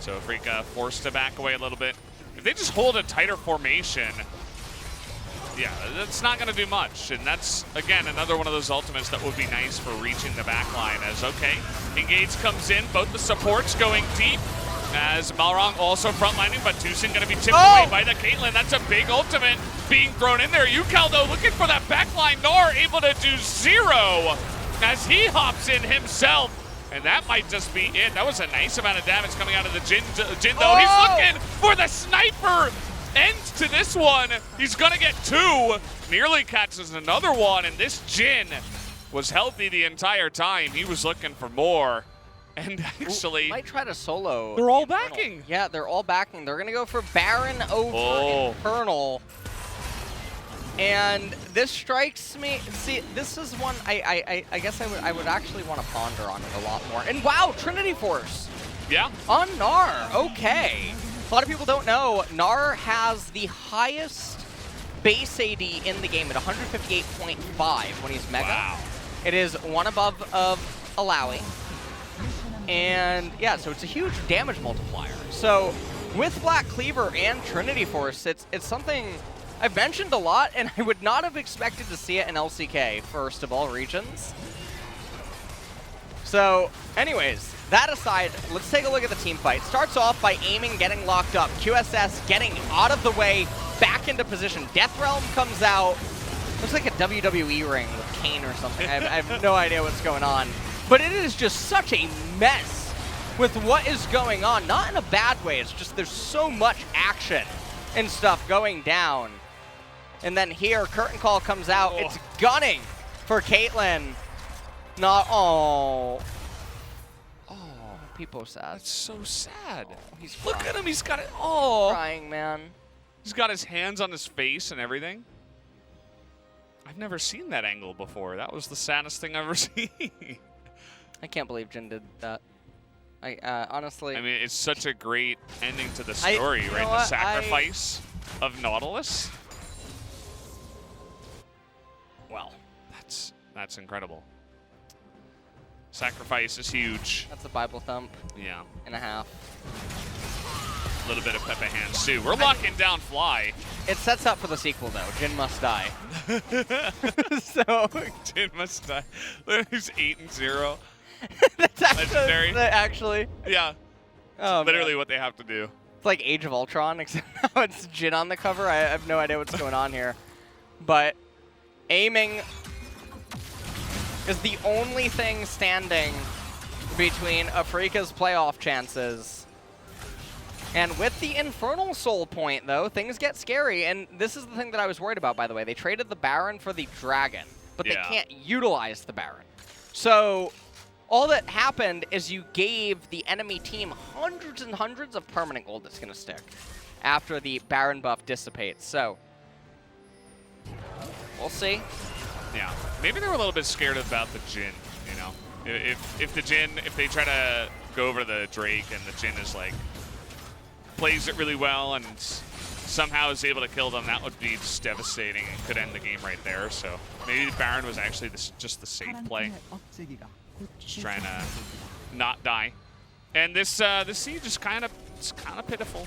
So Afreeca forced to back away a little bit. If they just hold a tighter formation, yeah, that's not going to do much. And that's, again, another one of those ultimates that would be nice for reaching the back line. As, okay, Engage comes in, both the supports going deep. As Malrong also frontlining, but Tushin going to be tipped away by the Caitlyn. That's a big ultimate being thrown in there. UCal, though, looking for that backline. Gnar able to do 0 as he hops in himself. And that might just be it. That was a nice amount of damage coming out of the Jhin, though. He's looking for the sniper. End to this one. He's going to get 2. Nearly catches another one. And this Jhin was healthy the entire time. He was looking for more. And actually, might try to solo. They're all backing. Yeah, they're all backing. They're going to go for Baron over Infernal. And this strikes me. See, this is one I guess I would actually want to ponder on it a lot more. And wow, Trinity Force. Yeah. On Gnar. Okay. A lot of people don't know, Gnar has the highest base AD in the game at 158.5 when he's Mega. Wow. It is one above of Alawi. And yeah, so it's a huge damage multiplier. So with Black Cleaver and Trinity Force, it's something I've mentioned a lot, and I would not have expected to see it in LCK, first of all regions. So anyways, that aside, let's take a look at the team fight. Starts off by aiming, getting locked up. QSS getting out of the way, back into position. Death Realm comes out. Looks like a WWE ring with Kane or something. I have no idea what's going on. But it is just such a mess with what is going on. Not in a bad way, it's just there's so much action and stuff going down. And then here, Curtain Call comes out. It's gunning for Caitlyn. Not, oh, people sad. That's so sad. Oh, he's Look crying. at him, he's got it. Oh. Crying, man. He's got his hands on his face and everything. I've never seen that angle before. That was the saddest thing I've ever seen. I can't believe Jin did that. Honestly. I mean, it's such a great ending to the story, you know right? The what? sacrifice of Nautilus. Well, That's incredible. Sacrifice is huge. that's a Bible thump Yeah. and a half. A little bit of Pepe hands, too. We're locking down Fly. It sets up for the sequel, though. Jin must die. So Jin must die. He's 8-0. that's Legendary. actually. Yeah. Oh, Literally man. what they have to do. It's like Age of Ultron, except now it's Jin on the cover. I have no idea what's going on here. But aiming is the only thing standing between Afreeca's playoff chances. And with the Infernal Soul point, though, things get scary. And this is the thing that I was worried about, by the way. They traded the Baron for the Dragon, but they can't utilize the Baron. So all that happened is you gave the enemy team hundreds and hundreds of permanent gold that's going to stick after the Baron buff dissipates. So we'll see. Yeah. Maybe they were a little bit scared about the Jin, you know? If the Jin, if they try to go over the Drake and the Jin is like, plays it really well and somehow is able to kill them, that would be just devastating and could end the game right there. So maybe the Baron was actually just the safe play. Just trying to not die. And this siege is kind of pitiful.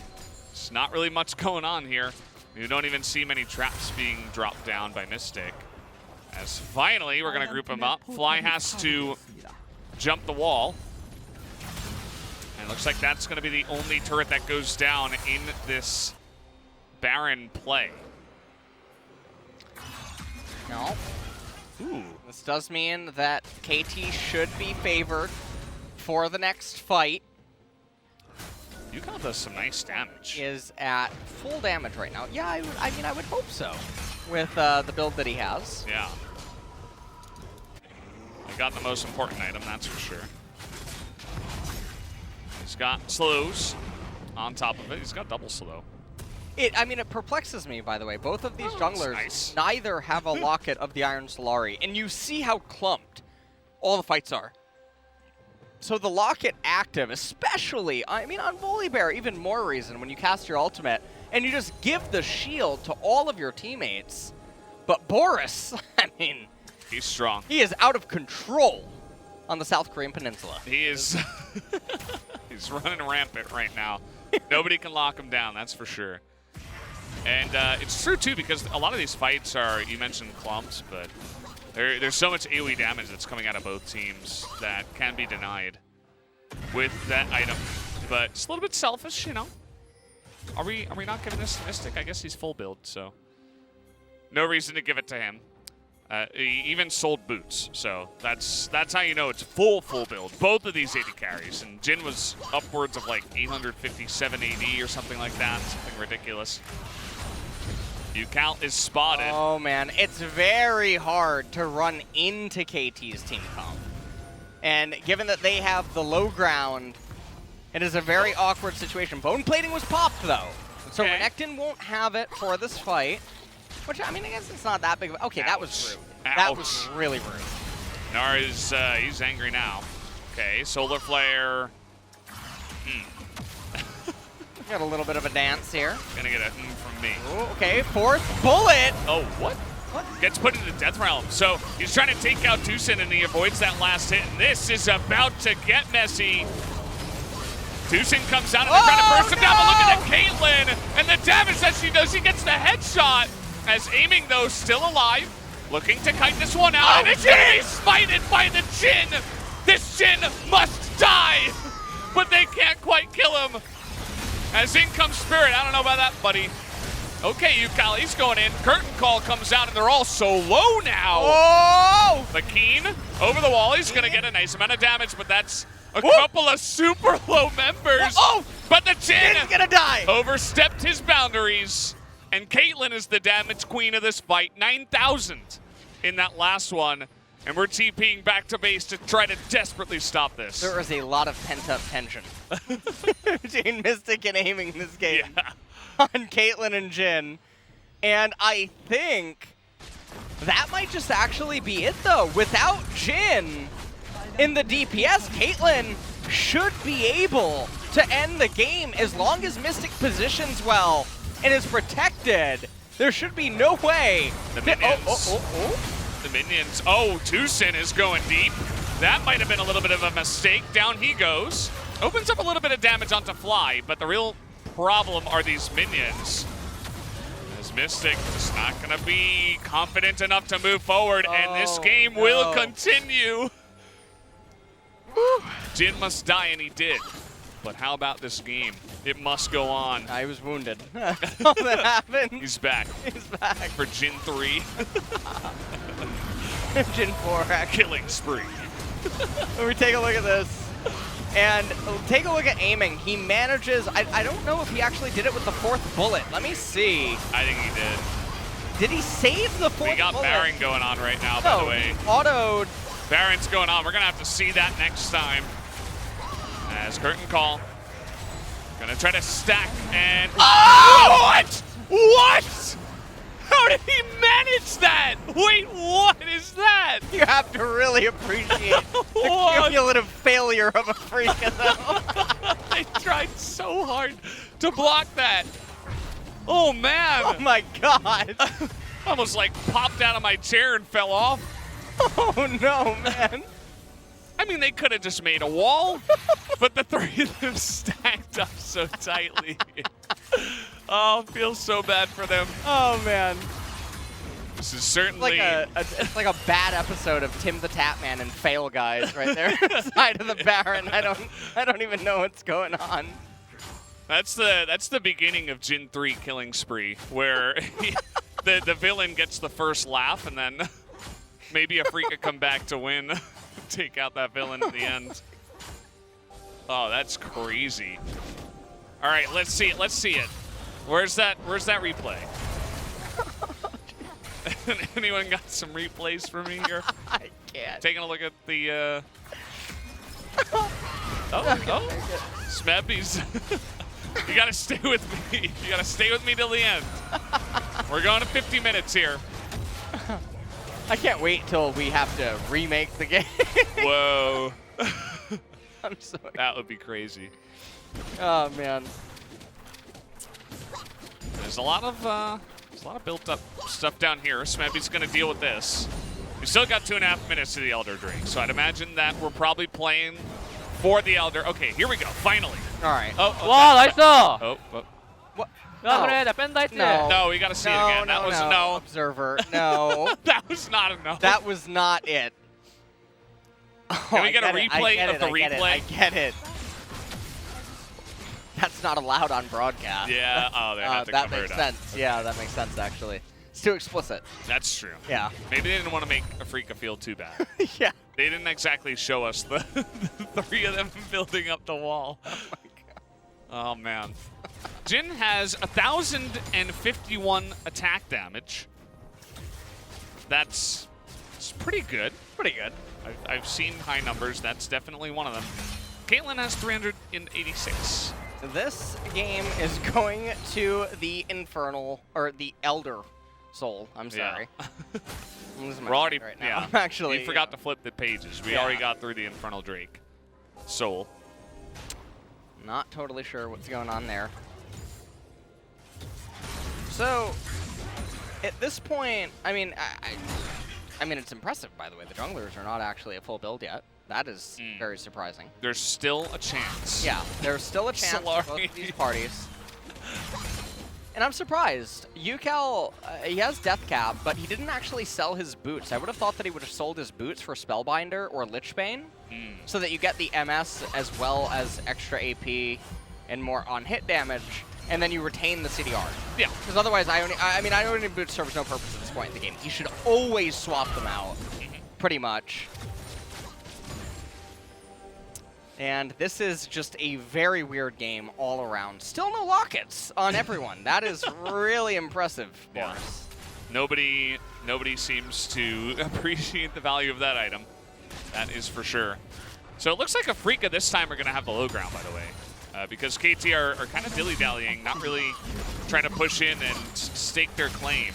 There's not really much going on here. You don't even see many traps being dropped down by Mystic. As finally, we're going to group them up. Fly has to jump the wall. And it looks like that's going to be the only turret that goes down in this Baron play. No. Ooh. This does mean that KT should be favored for the next fight. Yukon does some nice damage. Is at full damage right now. Yeah, I mean, I would hope so with the build that he has. Yeah. He got the most important item, that's for sure. He's got slows on top of it. He's got double slow. I mean, it perplexes me, by the way. Both of these junglers nice. neither have a locket of the Iron Solari, and you see how clumped all the fights are. So the locket active, especially, I mean, on Volibear, even more reason when you cast your ultimate, and you just give the shield to all of your teammates. But Boris, I mean, He's strong. he is out of control on the South Korean peninsula. He is. He's running rampant right now. Nobody can lock him down, that's for sure. And it's true, too, because a lot of these fights are, you mentioned clumps, but there's so much AoE damage that's coming out of both teams that can be denied with that item. But it's a little bit selfish, you know. Are we not giving this to Mystic? I guess he's full build, so no reason to give it to him. He even sold boots, so that's how you know it's full build. Both of these 80 carries, and Jin was upwards of like 857 AD or something like that, something ridiculous. Ucal is spotted. Oh man, it's very hard to run into KT's team comp. And given that they have the low ground, it is a very awkward situation. Bone plating was popped though, so Okay. Renekton won't have it for this fight. Which, I mean, I guess it's not that big of a... Okay, that was Ouch. rude. That was Ouch. really rude. Nar is he's angry now. Okay, solar flare. Got a little bit of a dance here. Gonna get a from me. Ooh, okay, 4th bullet. Oh, what? Gets put into Death Realm. So he's trying to take out Tucson and he avoids that last hit. And this is about to get messy. Tucson comes out and they're trying to burst him down, but look at that Caitlyn and the damage that she does. She gets the headshot. As aiming though, still alive. Looking to kite this one out, and it's gonna be smited by the Jhin. This Jhin must die, but they can't quite kill him. As in comes Spirit. I don't know about that, buddy. Okay, Yukali's going in. Curtain Call comes out, and they're all so low now. Oh! The Keen over the wall. He's going to get a nice amount of damage, but that's a couple of super low members. Oh! But the Jhin Jin's gonna die! overstepped his boundaries, and Caitlyn is the damage queen of this fight. 9,000 in that last one, and we're TPing back to base to try to desperately stop this. There is a lot of pent-up tension between Mystic and aiming this game. Yeah. On Caitlyn and Jhin. And I think that might just actually be it, though. Without Jhin in the DPS, Caitlyn should be able to end the game as long as Mystic positions well and is protected. There should be no way. The minions. Oh. The minions. Oh, Tucson is going deep. That might have been a little bit of a mistake. Down he goes. Opens up a little bit of damage onto Fly, but the real problem are these minions. As Mystic is not going to be confident enough to move forward, and this game will continue. Jhin must die, and he did. But how about this game? It must go on. I was wounded. All that happened. He's back. He's back. For Jhin 3. Jhin 4, actually. Killing spree. Let me take a look at this. And take a look at aiming. He manages, I don't know if he actually did it with the 4th bullet. Let me see. I think he did. Did he save the 4th bullet? We got Baron going on right now, by the way. Autoed. Baron's going on. We're going to have to see that next time. As Curtain Call. Going to try to stack and... Oh! What? What? How did he manage that? Wait, what is that? You have to really appreciate the cumulative failure of Afreeca, though. I tried so hard to block that. Oh, man. Oh, my God. Almost like popped out of my chair and fell off. Oh, no, man. I mean, they could have just made a wall, but the three of them stacked up so tightly. Oh, feels so bad for them. Oh, man. This is certainly It's like a bad episode of Tim the Tapman and Fail Guys right there side of the Baron. I don't even know what's going on. That's the beginning of Jhin 3 killing spree, where the villain gets the first laugh and then maybe Afreeca come back to win, take out that villain at the end. Oh, that's crazy. All right, let's see it. Let's see it. Where's that replay? Anyone got some replays for me here? I can't. Taking a look at the Smebby's. You gotta stay with me. You gotta stay with me till the end. We're going to 50 minutes here. I can't wait till we have to remake the game. Whoa. I'm so That would be crazy. Oh man. There's a lot of built up stuff down here. Smebby's gonna deal with this. We still got 2.5 minutes to the Elder Drake, so I'd imagine that we're probably playing for the Elder. Okay, here we go. Finally. All right. Oh, 와 나이스. oh. What? 야 그래 나 뺀다 했지. No. No, we gotta see it again. That was no. Observer. No. That was not a no. That was not it. Can we get a replay of the replay? I get it. That's not allowed on broadcast. Yeah. Oh, they have to that cover makes it up. sense. Yeah, that makes sense actually. It's too explicit. That's true. Yeah. Maybe they didn't want to make Afreeca feel too bad. Yeah. They didn't exactly show us the three of them building up the wall. Oh my god. Oh man. Jhin has 1,051 attack damage. It's pretty good. Pretty good. I've seen high numbers. That's definitely one of them. Caitlyn has 386. This game is going to the Infernal, or the Elder Soul. I'm sorry. Yeah. I'm losing my We're already, mind right now. yeah. I'm actually. We forgot to flip the pages. We already got through the Infernal Drake. Soul. Not totally sure what's going on there. So, at this point, I mean, I mean, it's impressive, by the way. The junglers are not actually a full build yet. That is very surprising. There's still a chance. Yeah, there's still a chance for both of these parties. And I'm surprised. UCal, he has Death Cap, but he didn't actually sell his boots. I would have thought that he would have sold his boots for Spellbinder or Lichbane, so that you get the MS as well as extra AP and more on hit damage, and then you retain the CDR. Yeah. Because otherwise, I mean, Ionian boots serves no purpose at this point in the game. You should always swap them out, pretty much. And this is just a very weird game all around. Still no lockets on everyone. That is really impressive for us. Nobody seems to appreciate the value of that item. That is for sure. So it looks like Afreeca this time are going to have the low ground, by the way. Because KT are kind of dilly-dallying, not really trying to push in and stake their claim.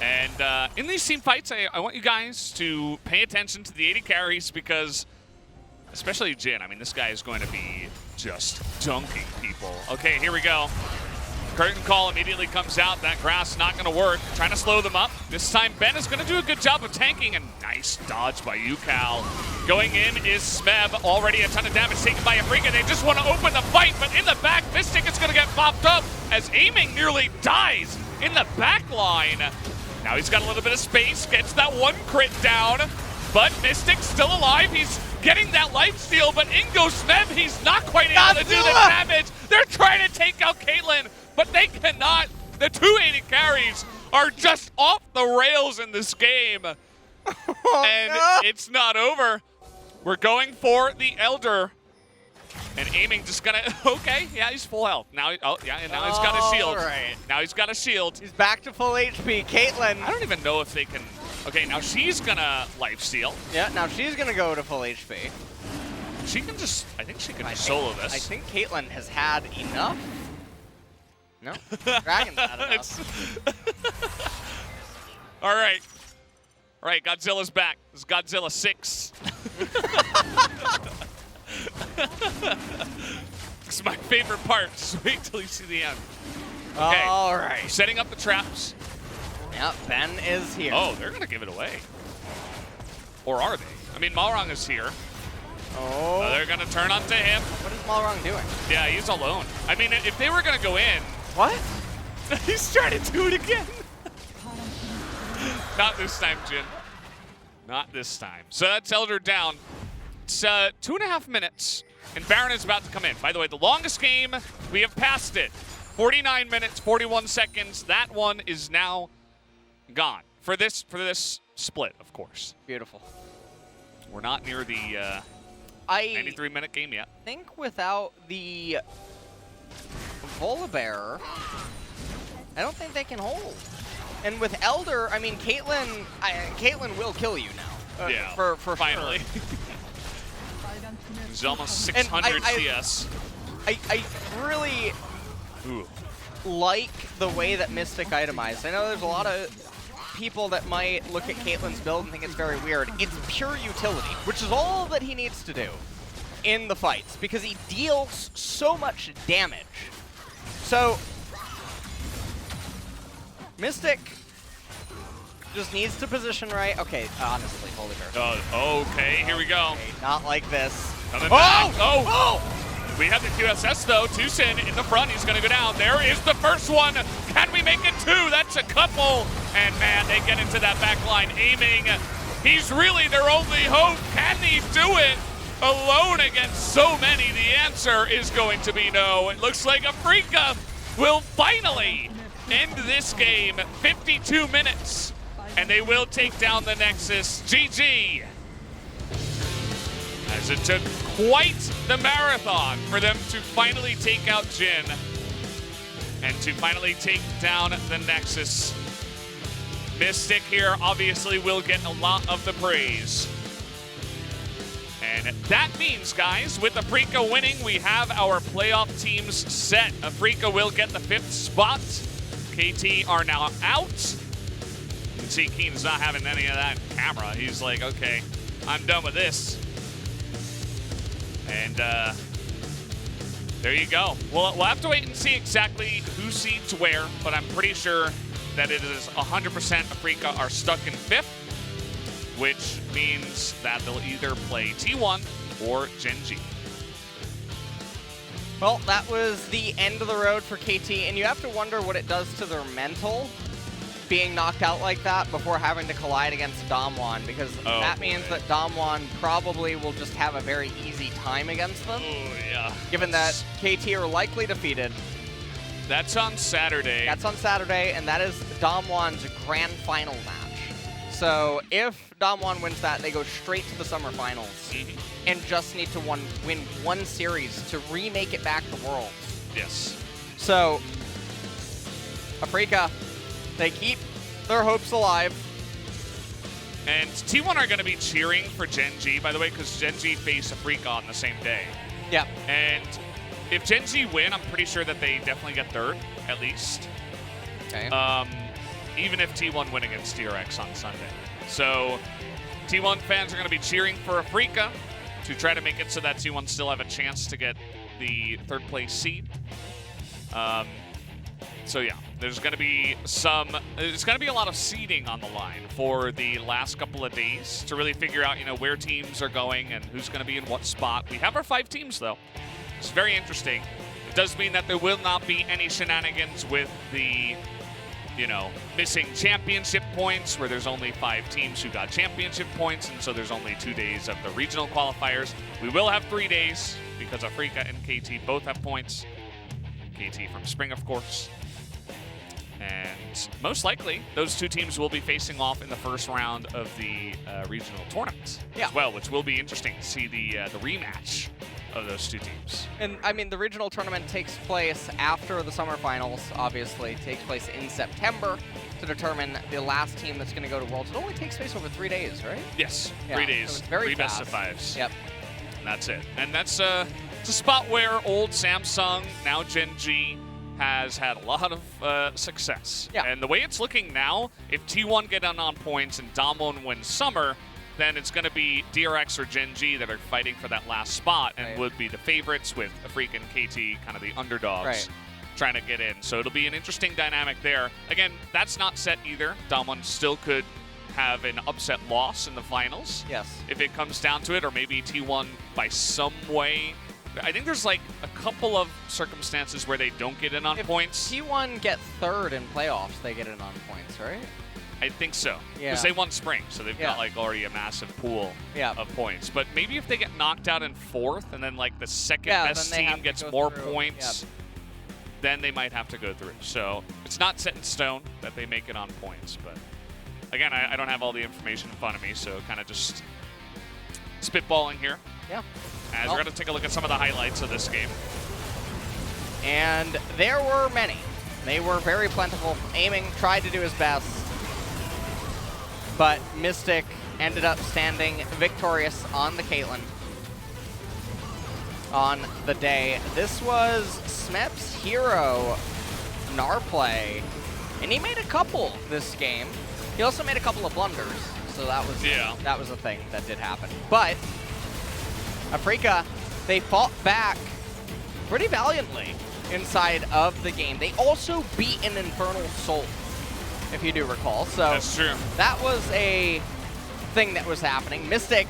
And in these team fights, I want you guys to pay attention to the 80 carries because... especially Jin. I mean, this guy is going to be just dunking people. Okay, here we go. Curtain call immediately comes out. That grass not going to work. Trying to slow them up. This time, Ben is going to do a good job of tanking. And nice dodge by UCal. Going in is Smeb. Already a ton of damage taken by Afreeca. They just want to open the fight, but in the back, Mystic is going to get popped up as aiming nearly dies in the back line. Now he's got a little bit of space. Gets that one crit down. But Mystic's still alive. He's getting that lifesteal, but in goes Smeb. He's not quite able to do the damage. They're trying to take out Caitlyn, but they cannot. The 280 carries are just off the rails in this game. It's not over. We're going for the Elder. And aiming just gonna, okay, yeah, he's full health. Now, oh, yeah, and now he's got a shield. Right. Now he's got a shield. He's back to full HP. Caitlyn. I don't even know if they can, okay, now she's gonna lifesteal. Yeah, now she's gonna go to full HP. She can just, I think she can just solo this. I think Caitlyn has had enough. No, Dragon's had enough. All right. All right, Godzilla's back. This is Godzilla 6. This is my favorite part. Just wait till you see the end. Okay. All right. Setting up the traps. Yep, Ben is here. Oh, they're going to give it away. Or are they? I mean, Malrang is here. Oh. They're going to turn onto him. What is Malrang doing? Yeah, he's alone. I mean, if they were going to go in. What? He's trying to do it again. Not this time, Jin. Not this time. So that's Elder down. It's 2.5 minutes, and Baron is about to come in. By the way, the longest game, we have passed it. 49 minutes, 41 seconds. That one is now gone. For this split, of course. Beautiful. We're not near the 93-minute game yet. I think without the Volibear, I don't think they can hold. And with Elder, I mean, Caitlyn will kill you now. Yeah, for finally. Sure. He's almost 600 CS. I really like the way that Mystic itemized. I know there's a lot of people that might look at Caitlyn's build and think it's very weird. It's pure utility, which is all that he needs to do in the fights, because he deals so much damage. So, Mystic just needs to position right. Okay, honestly, holy bear. Okay, here we go. Okay, not like this. Coming back. Oh! We have the QSS, though. Tucson in the front. He's going to go down. There is the first one. Can we make it two? That's a couple. And, man, they get into that back line aiming. He's really their only hope. Can he do it alone against so many? The answer is going to be no. It looks like Afreeca will finally end this game. 52 minutes. And they will take down the Nexus. GG. As it took quite the marathon for them to finally take out Jin and to finally take down the Nexus. Mystic here obviously will get a lot of the praise. And that means, guys, with Afreeca winning, we have our playoff teams set. Afreeca will get the 5th spot. KT are now out. You can see Keen's not having any of that camera. He's like, okay, I'm done with this. And There you go. We'll have to wait and see exactly who seeds where, but I'm pretty sure that it is 100% Afreeca are stuck in 5th, which means that they'll either play T1 or Gen G. Well, that was the end of the road for KT, and you have to wonder what it does to their mental being knocked out like that before having to collide against Damwon, because that means that Damwon probably will just have a very easy time against them. Oh, yeah. Given that KT are likely defeated. That's on Saturday. That's on Saturday, and that is Damwon's grand final match. So if Damwon wins that, they go straight to the summer finals and just need to win one series to remake it back to Worlds. Yes. So Afreeca, they keep their hopes alive. And T1 are going to be cheering for Gen G, by the way, because Gen G face Afreeca on the same day. Yeah. And if Gen G win, I'm pretty sure that they definitely get 3rd, at least. Okay. Even if T1 win against DRX on Sunday. So T1 fans are going to be cheering for Afreeca to try to make it so that T1 still have a chance to get the 3rd place seed. So yeah, there's going to be a lot of seeding on the line for the last couple of days to really figure out, where teams are going and who's going to be in what spot. We have our 5 teams though. It's very interesting. It does mean that there will not be any shenanigans with the, missing championship points where there's only 5 teams who got championship points, and so there's only 2 days of the regional qualifiers. We will have 3 days because Afreeca and KT both have points. KT from Spring, of course. And most likely, those 2 teams will be facing off in the first round of the regional tournament as well, which will be interesting to see the rematch of those 2 teams. And I mean, the regional tournament takes place after the summer finals, obviously. It takes place in September to determine the last team that's going to go to Worlds. It only takes place over 3 days, right? Yes, Yeah, 3 days, so it's very 3 fast. best-of-5s. Yep. And that's it. And that's it's a spot where old Samsung, now Gen G, has had a lot of success. Yeah. And the way it's looking now, if T1 get on points and Damwon wins Summer, then it's going to be DRX or Gen G that are fighting for that last spot and would be the favorites, with Afreeca and KT kind of the underdogs trying to get in. So it'll be an interesting dynamic there. Again, that's not set either. Damwon still could have an upset loss in the finals. Yes. If it comes down to it, or maybe T1 by some way. I think there's like a couple of circumstances where they don't get in on points. If T1 get 3rd in playoffs, they get in on points, right? I think so. Yeah. Because they won Spring, so they've got like already a massive pool of points. But maybe if they get knocked out in 4th and then like the second best team gets more points, then they might have to go through. So it's not set in stone that they make it on points. But again, I don't have all the information in front of me, so kind of just spitballing here. Yeah. As we're going to take a look at some of the highlights of this game. And there were many. They were very plentiful. Aiming tried to do his best, but Mystic ended up standing victorious on the Caitlyn on the day. This was Smep's hero, Narplay, and he made a couple this game. He also made a couple of blunders, so that was a thing that did happen. But Afreeca, they fought back pretty valiantly inside of the game. They also beat an Infernal Soul, if you do recall. So that's true. That was a thing that was happening. Mystic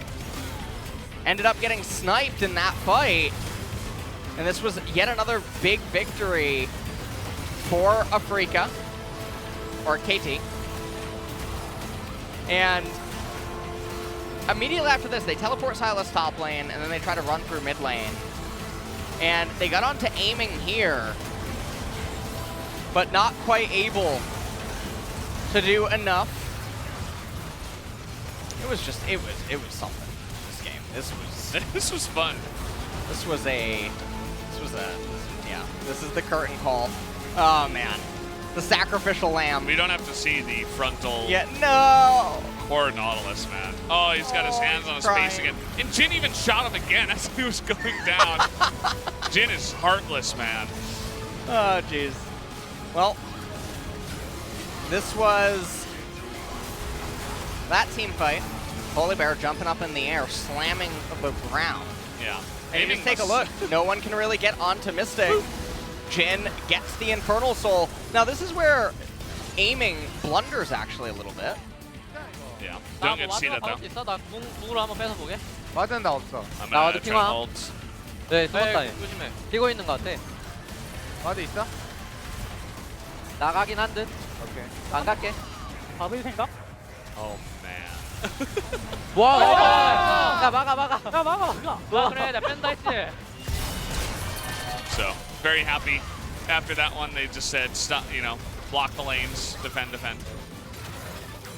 ended up getting sniped in that fight, and this was yet another big victory for Afreeca, or KT. And immediately after this, they teleport Sylas top lane, and then they try to run through mid lane. And they got onto aiming here, but not quite able to do enough. It was something, this game. This was fun. This is the curtain call. Oh man. The sacrificial lamb. We don't have to see the frontal. Yeah, no. Poor Nautilus, man. Oh, he's got his hands on his face again. And Jin even shot him again as he was going down. Jin is heartless, man. Oh, jeez. Well, this was that team fight. Holy Bear jumping up in the air, slamming the ground. Yeah. And just take a look. No one can really get onto Mystic. Jin gets the Infernal Soul. Now this is where aiming blunders actually a little bit. Yeah, 나 don't get to see that 와드로 though. 잡을 수 있어? 나 궁으로 한번 뺏어 보게. 와드는 나 없어. I'm 나 gonna 와드 try 핑화. ult. 네, 숨었다. 네. 조심해. 뛰고 있는 것 같아. 와드 있어? 나가긴 한 듯. 오케이. 안 갈게. 받을 생각? Oh man. 와, 야 막아. 야 막아. 그래 나 뺀다 했지. So very happy. After that one, they just said, stop, you know, block the lanes, defend.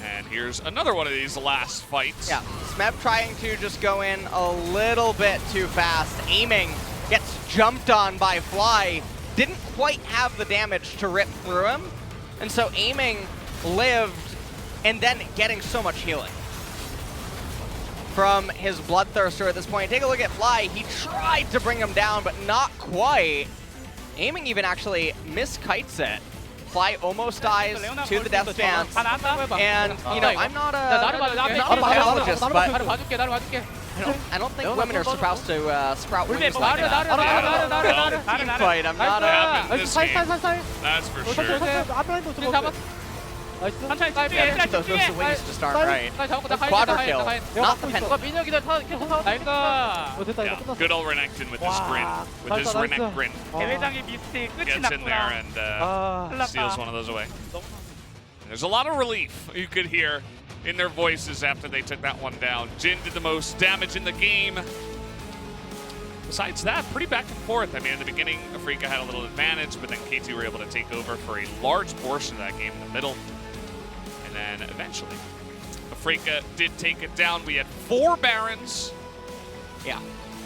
And here's another one of these last fights. Yeah, Smeb trying to just go in a little bit too fast. Aiming, gets jumped on by Fly. Didn't quite have the damage to rip through him. And so aiming lived and then getting so much healing from his Bloodthirster at this point. Take a look at Fly. He tried to bring him down, but not quite. Aiming even actually miskites it. Fly almost dies to the death stance. And, you know, I'm not a biologist, but 나를 봐줄게. I don't think women are supposed to sprout 울베 wings like that. Team fight, I'm not a... Happened this game. 살살. That's for sure. 앞라인도 들어오고. 천천히 Yeah, those wings just aren't right. Quadra kill, not the pentacle. 민혁이들 계속 타. 나이스. 됐다 Yeah, 이거 끝났어. good old Renekton with his grin, with his 나이스, Renek 나이스. grin. 대회장의 미스테이 끝이 Gets in there 났구나. and 아. steals one of those away. And there's a lot of relief you could hear in their voices after they took that one down. Jin did the most damage in the game. Besides that, pretty back and forth. I mean, in the beginning, Afreeca had a little advantage, but then KT were able to take over for a large portion of that game in the middle. And then eventually, Afreeca did take it down. We had 4 Barons, Yeah.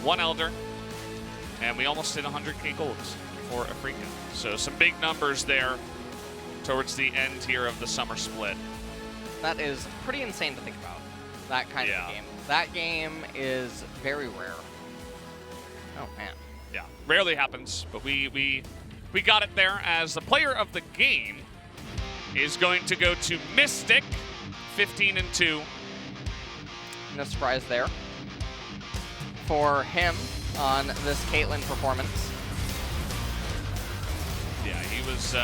1 Elder, and we almost hit 100k golds for Afreeca. So some big numbers there towards the end here of the summer split. That is pretty insane to think about. That kind Yeah. of game. That game is very rare. Oh man. Yeah, rarely happens, but we got it there as the player of the game is going to go to Mystic, 15-2. No surprise there for him on this Caitlyn performance. Yeah, he was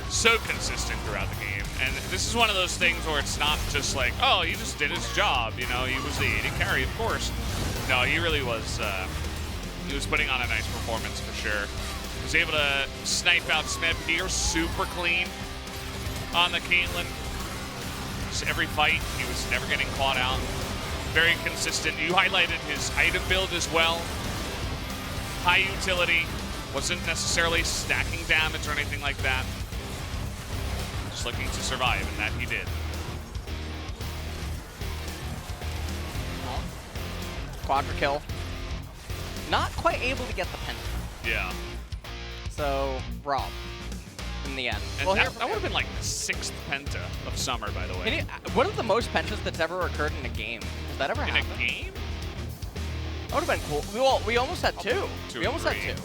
so consistent throughout the game. And this is one of those things where it's not just like, oh, he just did his job. You know, he was the AD carry, of course. No, he really was. He was putting on a nice performance for sure. He was able to snipe out Smeb here, super clean on the Caitlyn. Just every fight, he was never getting caught out. Very consistent. You highlighted his item build as well. High utility. Wasn't necessarily stacking damage or anything like that. Just looking to survive, and that he did. Quadra kill. Not quite able to get the penta. Yeah. So, rob in the end. And Well, that, here, that would have been like the 6th penta of summer, by the way. can you, what are the most pentas that's ever occurred in a game? Has that ever In happened? a game? That would have been cool. We almost had 2. Two We and almost had three. 2.